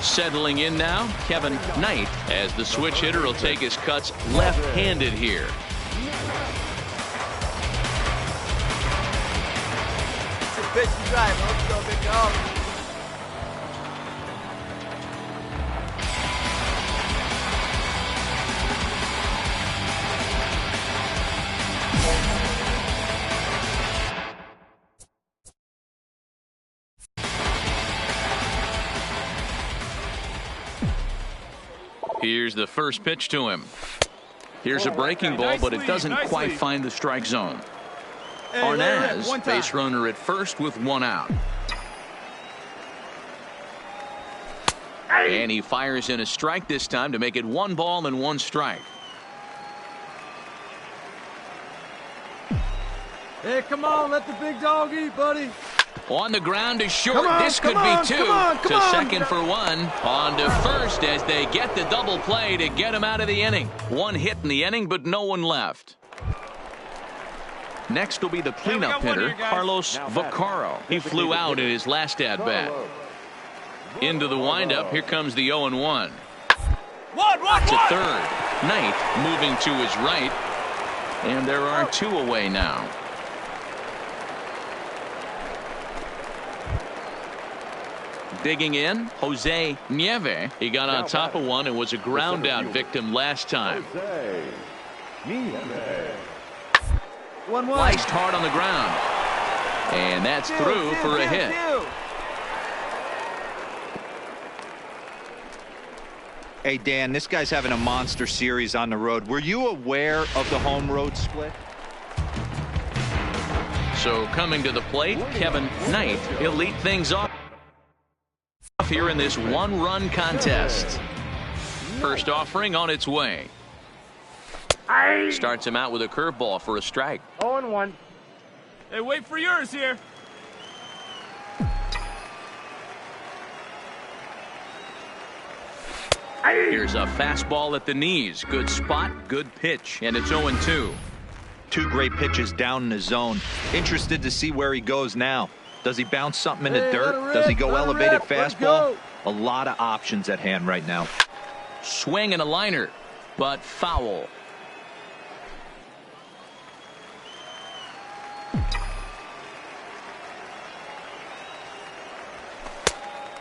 Settling in now, Kevin Knight, as the switch hitter will take his cuts left-handed here. Pitch to drive. Let's go, big dog. Here's the first pitch to him. Here's a breaking ball, but it doesn't quite find the strike zone. Arnaz, base runner at first with 1 out. And he fires in a strike this time to make it 1 ball and 1 strike. Hey, come on, let the big dog eat, buddy. On the ground to short. This could be 2. To second for 1. On to first as they get the double play to get him out of the inning. 1 hit in the inning, but no one left. Next will be the cleanup hitter, Carlos Vaccaro. He flew out in his last at-bat. Into the windup, here comes the 0-1. To third. Knight moving to his right. And there are 2 away now. Digging in, Jose Nieve. He got on top of one and was a ground out victim last time. Sliced hard on the ground. And that's through for a hit. Hey, Dan, this guy's having a monster series on the road. Were you aware of the home road split? So coming to the plate, Kevin Knight. He'll lead things off here in this 1-run contest. First offering on its way. Starts him out with a curveball for a strike. 0-1. Hey, wait for yours here. Here's a fastball at the knees. Good spot, good pitch, and it's 0-2. 2 great pitches down in the zone. Interested to see where he goes now. Does he bounce something in the dirt? Does he go elevated fastball? A lot of options at hand right now. Swing and a liner, but foul.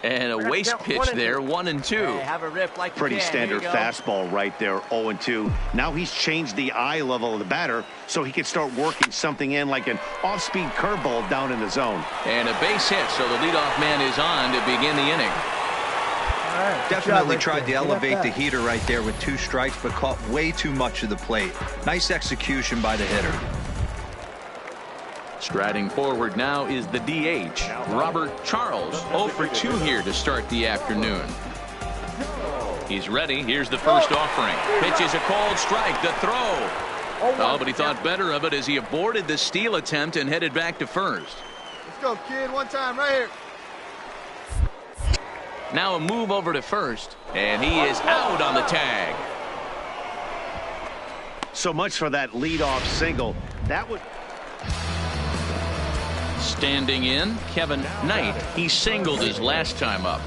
And a waste pitch there, 1-2. Hey, have a rip like pretty standard fastball right there, 0-2. Now he's changed the eye level of the batter so he can start working something in like an off-speed curveball down in the zone. And a base hit, so the leadoff man is on to begin the inning. Definitely tried to elevate the heater right there with 2 strikes, but caught way too much of the plate. Nice execution by the hitter. Striding forward now is the DH, Robert Charles, 0 for 2 here to start the afternoon. He's ready. Here's the first offering. Pitch is a called strike. The throw. Oh, but he thought better of it as he aborted the steal attempt and headed back to first. Let's go, kid. One time right here. Now a move over to first, and he is out on the tag. So much for that leadoff single. That was... Standing in, Kevin Knight. He singled his last time up.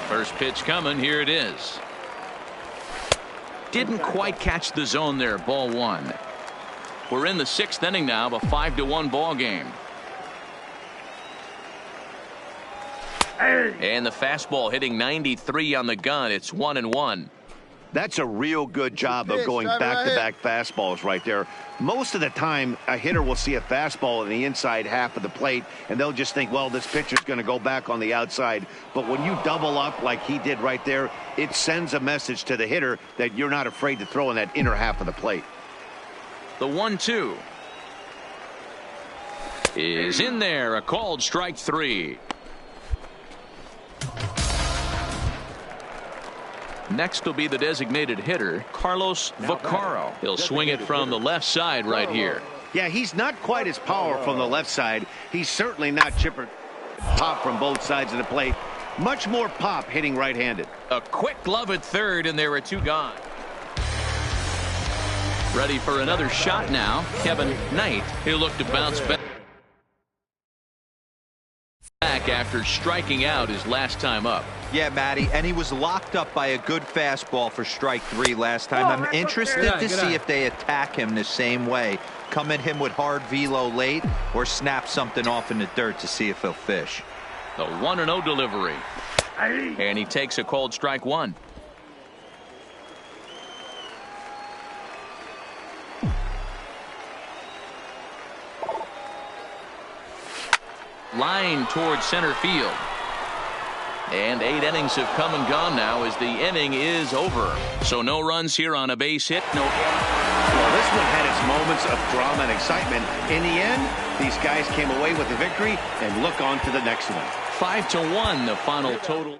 First pitch coming. Here it is. Didn't quite catch the zone there. Ball 1. We're in the 6th inning now, a 5-1 ball game. And the fastball hitting 93 on the gun. It's 1-1. That's a real good job of going back-to-back fastballs right there. Most of the time, a hitter will see a fastball in the inside half of the plate, and they'll just think, well, this pitcher's going to go back on the outside. But when you double up like he did right there, it sends a message to the hitter that you're not afraid to throw in that inner half of the plate. The 1-2 is in there. A called strike 3. Next will be the designated hitter, Carlos Vaccaro. He'll swing it from the left side right here. Yeah, he's not quite as powerful from the left side. He's certainly not chipper pop from both sides of the plate. Much more pop hitting right-handed. A quick glove at third, and there are 2 gone. Ready for another shot now. Kevin Knight. He'll look to bounce back after striking out his last time up. Yeah, Matty, and he was locked up by a good fastball for strike 3 last time. I'm interested to see if they attack him the same way. Come at him with hard velo late or snap something off in the dirt to see if he'll fish. The 1-0 delivery. And he takes a called strike 1. Line towards center field. And 8 innings have come and gone now as the inning is over. So no runs here on a base hit. No. Well, this one had its moments of drama and excitement. In the end, these guys came away with the victory and look on to the next one. 5-1 the final total.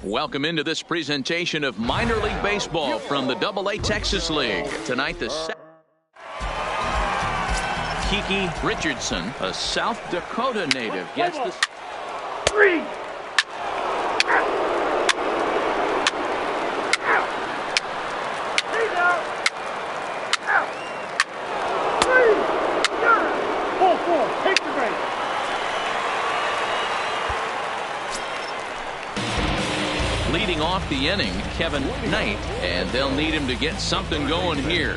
Welcome into this presentation of minor league baseball from the AA Texas League. Tonight, the Kiki Richardson, a South Dakota native, gets the three. Leading off the inning, Kevin Knight, and they'll need him to get something going here.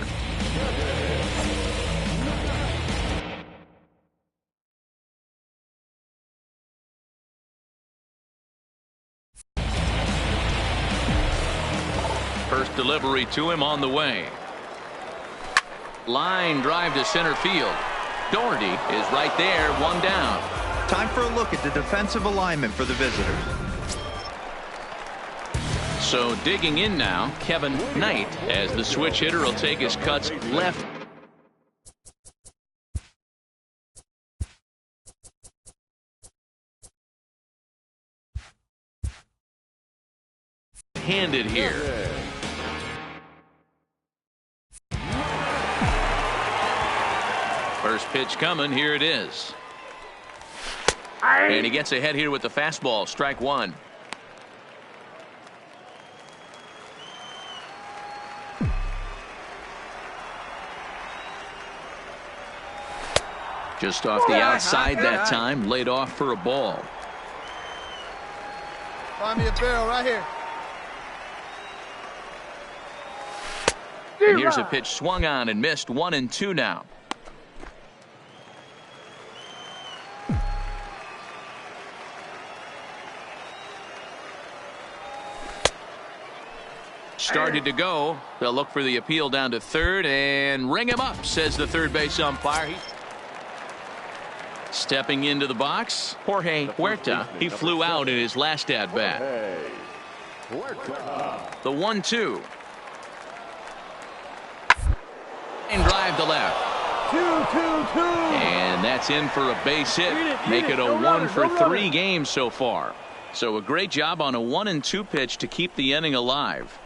Delivery to him on the way. Line drive to center field. Doherty is right there, one down. Time for a look at the defensive alignment for the visitors. So digging in now, Kevin Knight, as the switch hitter will take his cuts left. Handed here. First pitch coming. Here it is. And he gets ahead here with the fastball. Strike one. Just off the outside that time. Laid off for a ball. Find me a barrel right here. And here's a pitch swung on and missed. 1-2 now. Started to go. They'll look for the appeal down to third and ring him up, says the third base umpire. Stepping into the box, Jorge Huerta. He flew out in his last at bat. The 1-2. And drive to left. 2-2-2. And that's in for a base hit. Make it a 1 for 3 games so far. So a great job on a 1-2 pitch to keep the inning alive.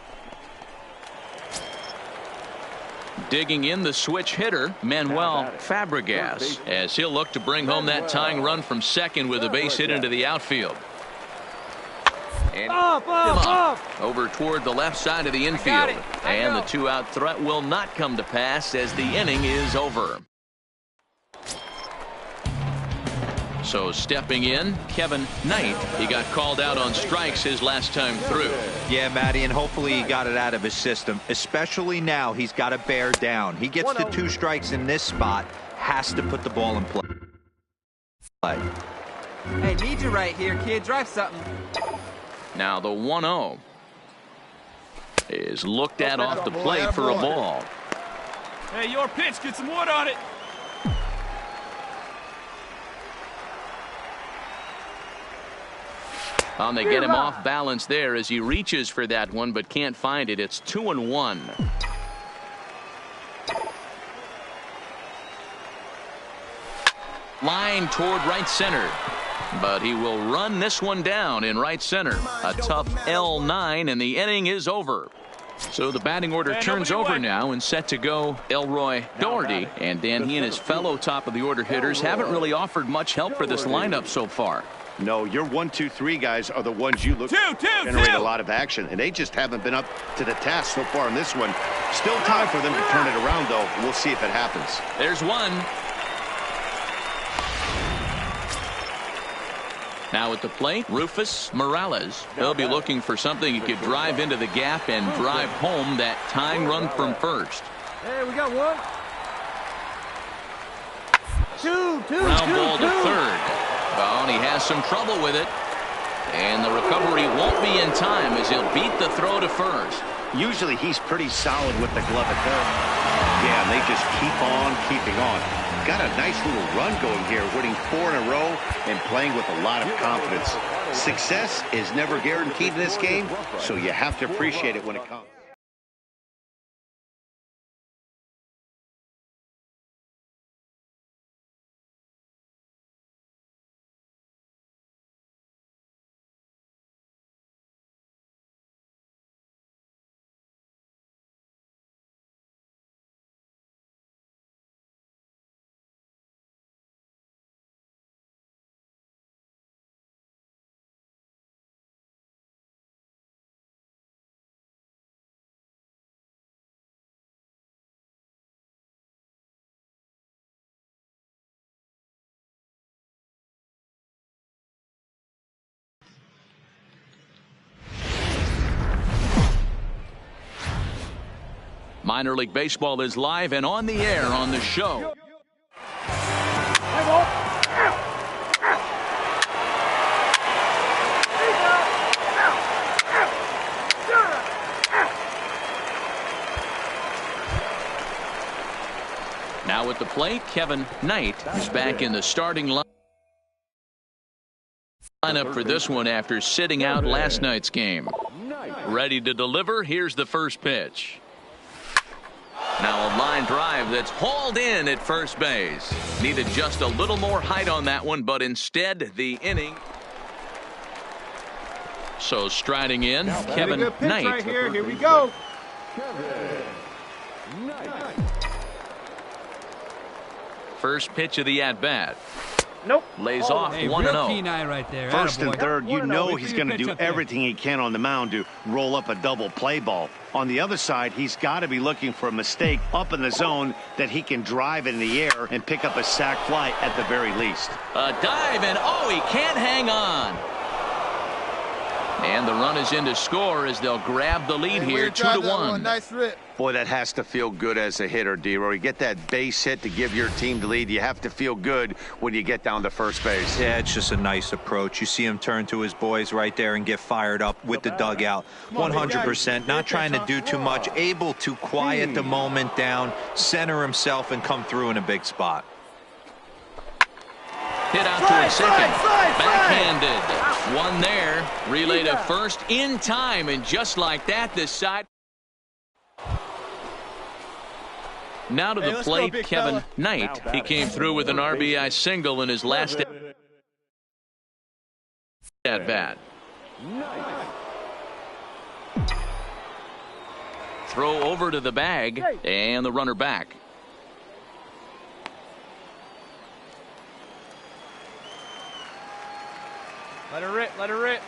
Digging in the switch hitter, Manuel Fabregas, as he'll look to bring home that tying run from second with a base hit into the outfield. And up over toward the left side of the infield. And the 2-out threat will not come to pass as the inning is over. So stepping in, Kevin Knight. He got called out on strikes his last time through. Yeah, Matty, and hopefully he got it out of his system. Especially now, he's got to bear down. He gets the 2 strikes in this spot, has to put the ball in play. Hey, need you right here, kid. Drive something. Now the 1-0 is looked at off the plate for a ball. Hey, your pitch. Get some wood on it. They get him off balance there as he reaches for that one but can't find it. It's 2-1. Line toward right center. But he will run this one down in right center. A tough L9 and the inning is over. So the batting order turns over now and set to go Elroy Doherty. And Dan, he and his fellow top of the order hitters haven't really offered much help for this lineup so far. No, your 1, 2, 3 guys are the ones you look to generate a lot of action, and they just haven't been up to the task so far in this one. Still time for them to turn it around, though. We'll see if it happens. There's one. Now at the plate, Rufus Morales. He'll be looking for something he could drive into the gap and drive home that tying run from first. Hey, we got one. 2-2. Ground ball to third. Oh, and he has some trouble with it. And the recovery won't be in time as he'll beat the throw to first. Usually he's pretty solid with the glove at third. Yeah, and they just keep on keeping on. Got a nice little run going here, winning 4 in a row and playing with a lot of confidence. Success is never guaranteed in this game, so you have to appreciate it when it comes. Minor League Baseball is live and on the air on the show. plate, Kevin Knight is back in the starting lineup for this one after sitting out last night's game. Ready to deliver. Here's the first pitch. Now a line drive that's hauled in at first base. Needed just a little more height on that one, but instead the inning. So striding in, Kevin Knight. Right here. Here we go. First pitch of the at-bat. Nope. Lays off 1-0. Right there. First and third, you know he's going to do everything he can on the mound to roll up a double play ball. On the other side, he's got to be looking for a mistake up in the zone that he can drive in the air and pick up a sac fly at the very least. A dive, and he can't hang on. And the run is in to score as they'll grab the lead here, 2-1. Nice rip. Boy, that has to feel good as a hitter, D-Roy. You get that base hit to give your team the lead. You have to feel good when you get down to first base. Yeah, it's just a nice approach. You see him turn to his boys right there and get fired up with the dugout. 100%, not trying to do too much, able to quiet the moment down, center himself, and come through in a big spot. Hit out to second. Backhanded. One there. Relay to first in time, and just like that, this side. Now to the plate, Kevin Knight. He came through with an RBI single in his last at bat. Throw over to the bag, and the runner back. Let her rip. Let her rip.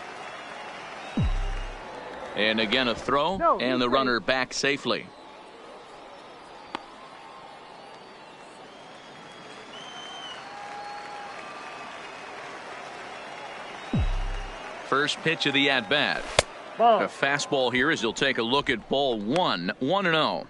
And again a throw, and the runner back safely. First pitch of the at-bat. A fastball here as he'll take a look at ball 1, 1-0.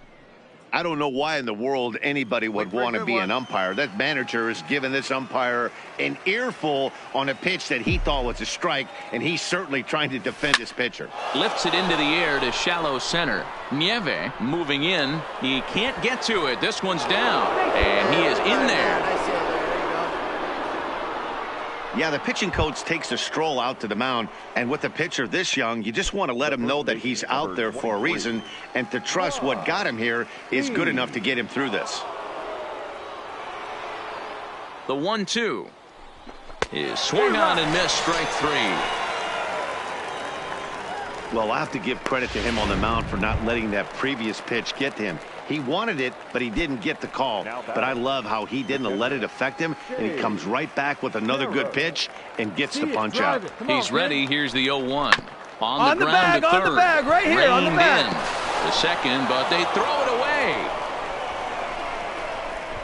I don't know why in the world anybody would want to be an umpire. That manager has given this umpire an earful on a pitch that he thought was a strike, and he's certainly trying to defend his pitcher. Lifts it into the air to shallow center. Nieve moving in. He can't get to it. This one's down, and he is in there. Yeah, the pitching coach takes a stroll out to the mound, and with a pitcher this young, you just want to let him know that he's out there for a reason, and to trust what got him here is good enough to get him through this. The 1-2 is swung on and missed, strike 3. Well, I have to give credit to him on the mound for not letting that previous pitch get to him. He wanted it, but he didn't get the call. But I love how he didn't let it affect him, and he comes right back with another good pitch and gets the punch out. He's ready. Here's the 0-1. On the ground bag, to third. on the bag, right here, on the bag. In the second, but they throw it away.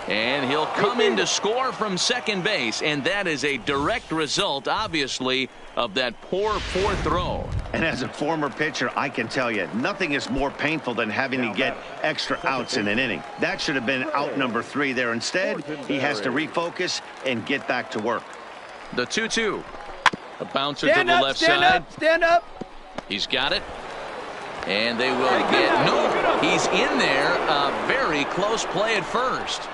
And he'll come in to score from second base, and that is a direct result, obviously, of that poor throw. And as a former pitcher, I can tell you, nothing is more painful than having to get extra outs in an inning. That should have been out number 3 there. Instead, he has to refocus and get back to work. The 2-2. A bouncer to the left side. Stand up. He's got it. And they will get, no, he's in there. A very close play at first.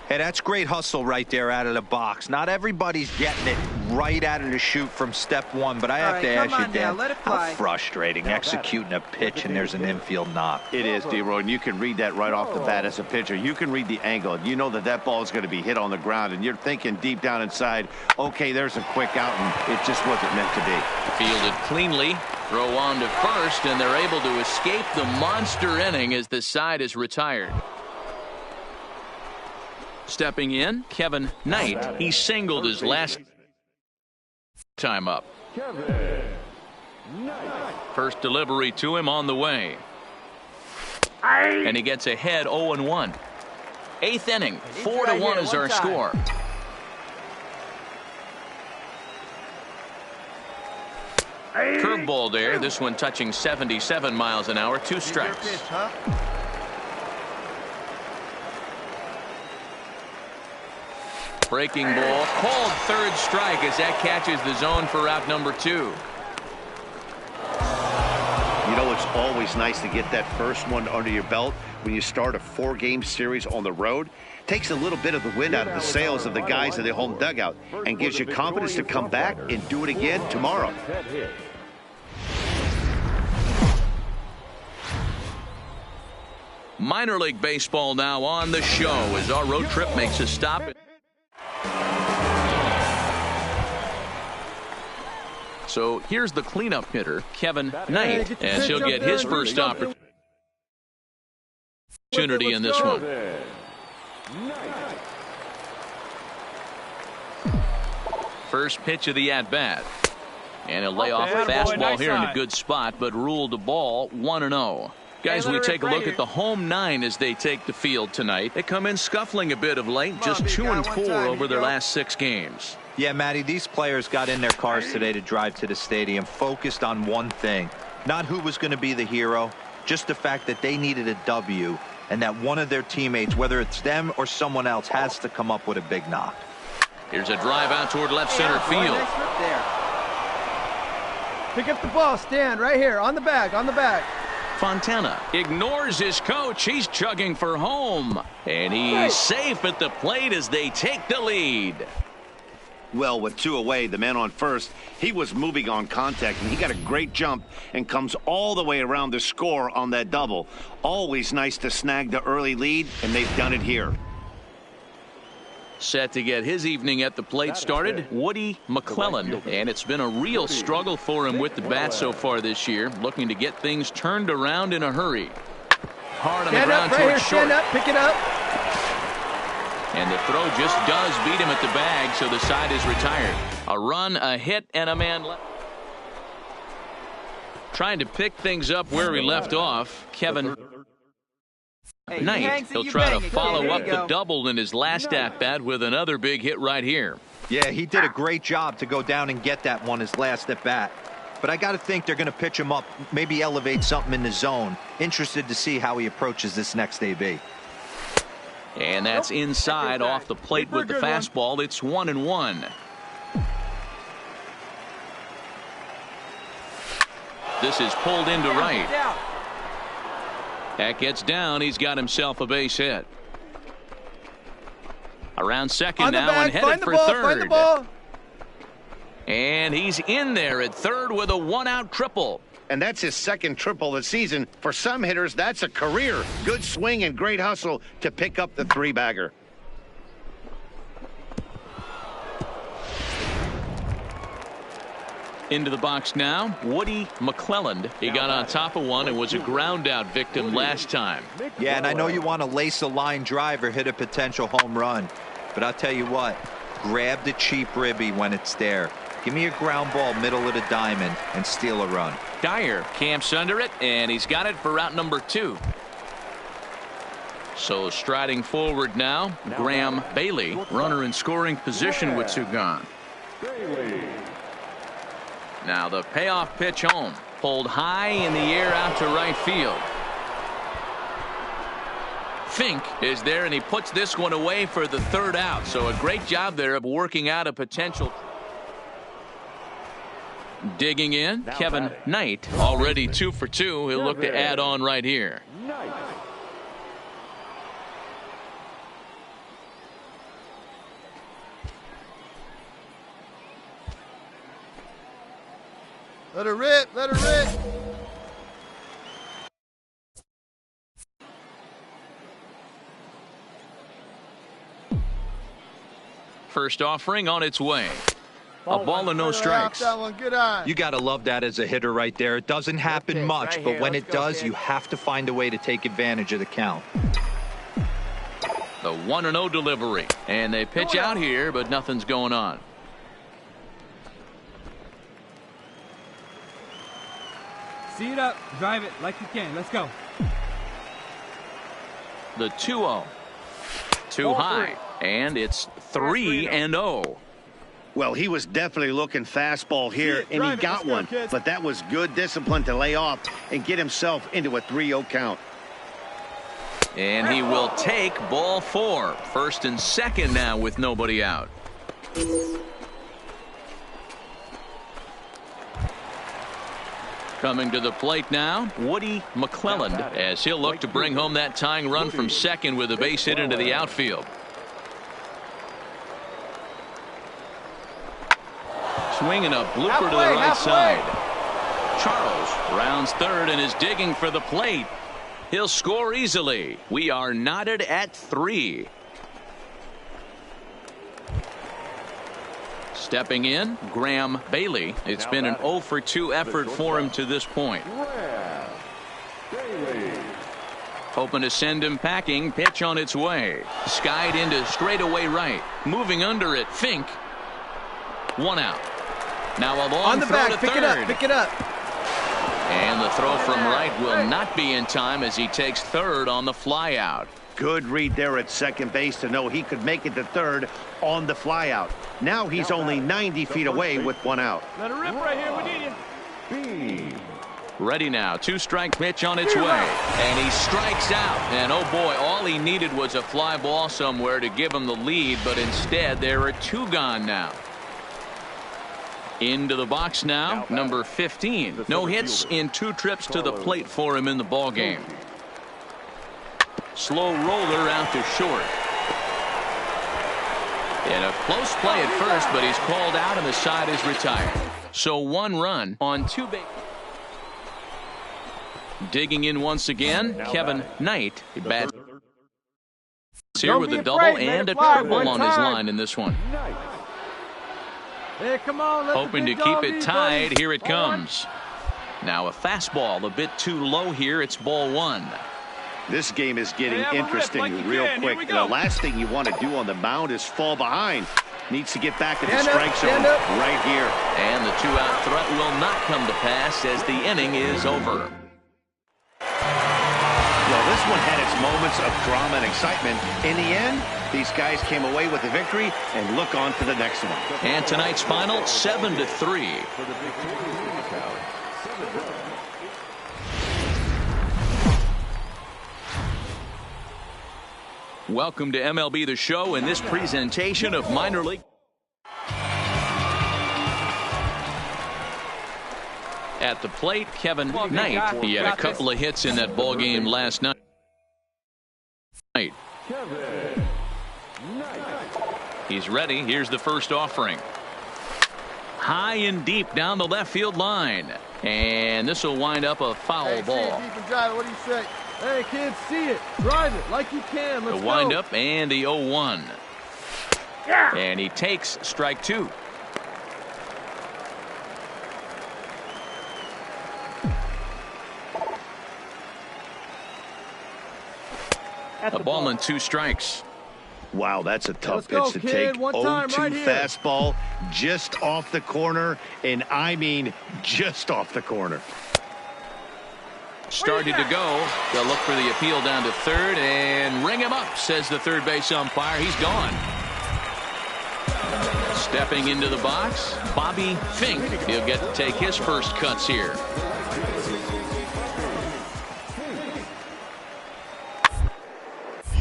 Hey, that's great hustle right there out of the box. Not everybody's getting it right out of the chute from step one, but I have to ask you, Dan, how frustrating executing a pitch and there's an infield knock. It is, D-Roy, and you can read that right off the bat as a pitcher. You can read the angle. You know that that ball is going to be hit on the ground, and you're thinking deep down inside, okay, there's a quick out, and it just wasn't meant to be. Fielded cleanly. Throw on to first, and they're able to escape the monster inning as the side is retired. Stepping in, Kevin Knight. He singled his last time up. First delivery to him on the way. And he gets ahead 0-1. 8th inning, 4-1 is our score. Curveball there. This one touching 77 miles an hour. 2 strikes. Breaking ball, called third strike as that catches the zone for out number 2. You You know, it's always nice to get that first one under your belt when you start a 4-game series on the road. Takes a little bit of the wind out of the sails of the guys in the home dugout and gives you confidence to come back and do it again tomorrow. Minor League Baseball now on the show as our road trip makes a stop. So here's the cleanup hitter, Kevin Knight, as he'll get his first opportunity in this one. First pitch of the at-bat. And he'll lay off a fastball here in a good spot, but ruled the ball 1-0. Guys, we take a look at the home 9 as they take the field tonight. They come in scuffling a bit of late, just 2-4 over their last 6 games. Yeah, Matty, these players got in their cars today to drive to the stadium, focused on one thing. Not who was going to be the hero, just the fact that they needed a W, and that one of their teammates, whether it's them or someone else, has to come up with a big knock. Here's a drive out toward left center field. Pick up the ball, stand right here, on the bag, on the bag. Fontana ignores his coach. He's chugging for home. And he's safe at the plate as they take the lead. Well, with 2 away, the man on first, he was moving on contact, and he got a great jump and comes all the way around the score on that double. Always nice to snag the early lead, and they've done it here. Set to get his evening at the plate started, Woody McClelland. And it's been a real struggle for him with the bat so far this year, looking to get things turned around in a hurry. Hard on the ground towards short. Stand up, pick it up. And the throw just does beat him at the bag, so the side is retired. A run, a hit, and a man left. Trying to pick things up where we left off, Kevin Knight. He'll try to follow up the double in his last at-bat with another big hit right here. Yeah, he did a great job to go down and get that one his last at-bat. But I got to think they're going to pitch him up, maybe elevate something in the zone. Interested to see how he approaches this next AB. And that's inside off the plate with the fastball. It's 1-1. This is pulled into right. That gets down. He's got himself a base hit. Around second now and headed for third. And he's in there at third with a one-out triple. And that's his second triple this season. For some hitters, that's a career. Good swing and great hustle to pick up the 3-bagger. Into the box now, Woody McClelland. He got on top of one and was a ground-out victim last time. Yeah, and I know you want to lace a line drive or hit a potential home run. But I'll tell you what, grab the cheap ribby when it's there. Give me a ground ball middle of the diamond and steal a run. Dyer camps under it, and he's got it for route number 2. So striding forward now, Graham Bailey, runner in scoring position with 2 gone. Now the payoff pitch home, pulled high in the air out to right field. Fink is there, and he puts this one away for the 3rd out. So a great job there of working out a potential. Digging in, Kevin Knight, already 2 for 2. He'll look to add on right here. Let her rip, let her rip. First offering on its way. A ball and no strikes. You got to love that as a hitter right there. It doesn't happen much, but when it does, you have to find a way to take advantage of the count. The 1-0 delivery. And they pitch out here, but nothing's going on. See it up. Drive it like you can. Let's go. The 2-0. Too high. And it's 3-0. Well, he was definitely looking fastball here, and he got one. But that was good discipline to lay off and get himself into a 3-0 count. And he will take ball 4. First and second now with nobody out. Coming to the plate now, Woody McClelland, as he'll look to bring home that tying run from second with a base hit into the outfield. Swinging a blooper to the right side. Charles rounds third and is digging for the plate. He'll score easily. We are knotted at 3. Stepping in, Graham Bailey. It's been an 0 for 2 effort for him to this point. Hoping to send him packing. Pitch on its way. Skied into straightaway right. Moving under it. Fink. 1 out. Now a long on the throw back. to Pick third. it up. Pick it up. And the throw from right will not be in time as he takes third on the flyout. Good read there at second base to know he could make it to third on the flyout. Now he's only 90 feet away with 1 out. Let it rip right here. We need you. Ready now. 2-strike pitch on its way. And he strikes out. And oh boy, all he needed was a fly ball somewhere to give him the lead. But instead, there are 2 gone now. Into the box now, number 15. No hits in 2 trips to the plate for him in the ball game. Slow roller out to short. In a close play at first, but he's called out and the side is retired. So 1 run on 2 bases. Digging in once again, Kevin Knight. He bats here with a double and a triple on his line in this one. Hey, come on, hoping to keep it tied. Here it comes. Now a fastball a bit too low here. It's ball 1. This game is getting interesting real quick. The last thing you want to do on the mound is fall behind. Needs to get back in the strike zone right here. And the 2-out threat will not come to pass as the inning is over. Well, this one had its moments of drama and excitement. In the end, these guys came away with the victory and look on to the next one. And tonight's final 7-3. Welcome to MLB The Show and this presentation of minor league. At the plate, Kevin Knight. He had a couple of hits in that ball game last night. He's ready. Here's the first offering. High and deep down the left field line. And this will wind up a foul ball. What do you say? Hey, kids, see it. Drive it like you can. Let's go. The wind up and the 0-1. And he takes strike 2. A ball and 2 strikes. Wow, that's a tough pitch to take. 0-2 fastball just off the corner, and I mean just off the corner. Started to go. They'll look for the appeal down to third and ring him up, says the third base umpire. He's gone. Stepping into the box, Bobby Fink. He'll get to take his first cuts here.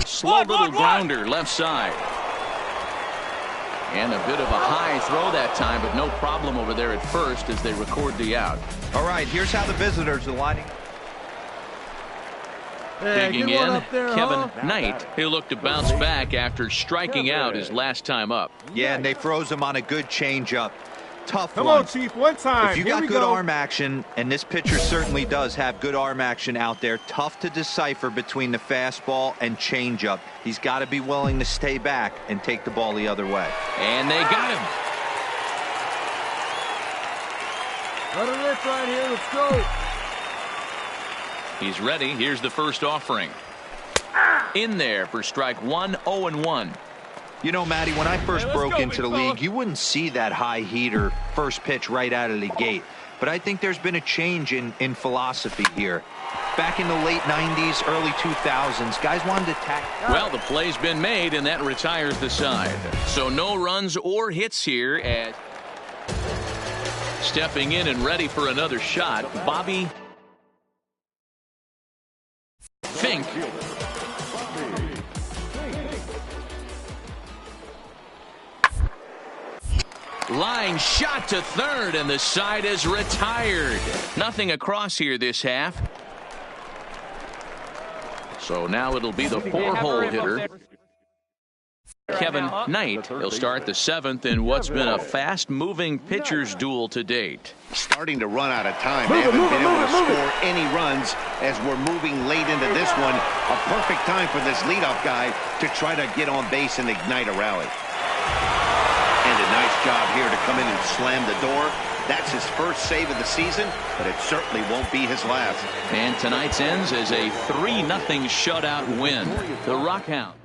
Slow little grounder left side. And a bit of a high throw that time, but no problem over there at first as they record the out. All right, here's how the visitors are lining. Digging in, Kevin Knight. He'll look to bounce back after striking out his last time up. Yeah, and they froze him on a good changeup. Tough one. Come on, Chief, one time. If you got good arm action, and this pitcher certainly does have good arm action out there, tough to decipher between the fastball and changeup. He's got to be willing to stay back and take the ball the other way. And they got him. Let it rip right here. Let's go. He's ready. Here's the first offering. In there for strike 1, 0-1. You know, Matty, when I first broke into the league, you wouldn't see that high heater first pitch right out of the gate. But I think there's been a change in philosophy here. Back in the late 90s, early 2000s, guys wanted to attack. Well, the play's been made, and that retires the side. So no runs or hits here. As stepping in and ready for another shot, Bobby Fink. Line shot to third, and the side is retired. Nothing across here this half. So now it'll be the 4-hole hitter, Kevin Knight. He'll start the 7th in what's been a fast-moving pitcher's duel to date. Starting to run out of time. They haven't been able to score any runs as we're moving late into this one. A perfect time for this leadoff guy to try to get on base and ignite a rally. And a nice job here to come in and slam the door. That's his first save of the season, but it certainly won't be his last. And tonight's ends as a 3-0 shutout win. The Rockhounds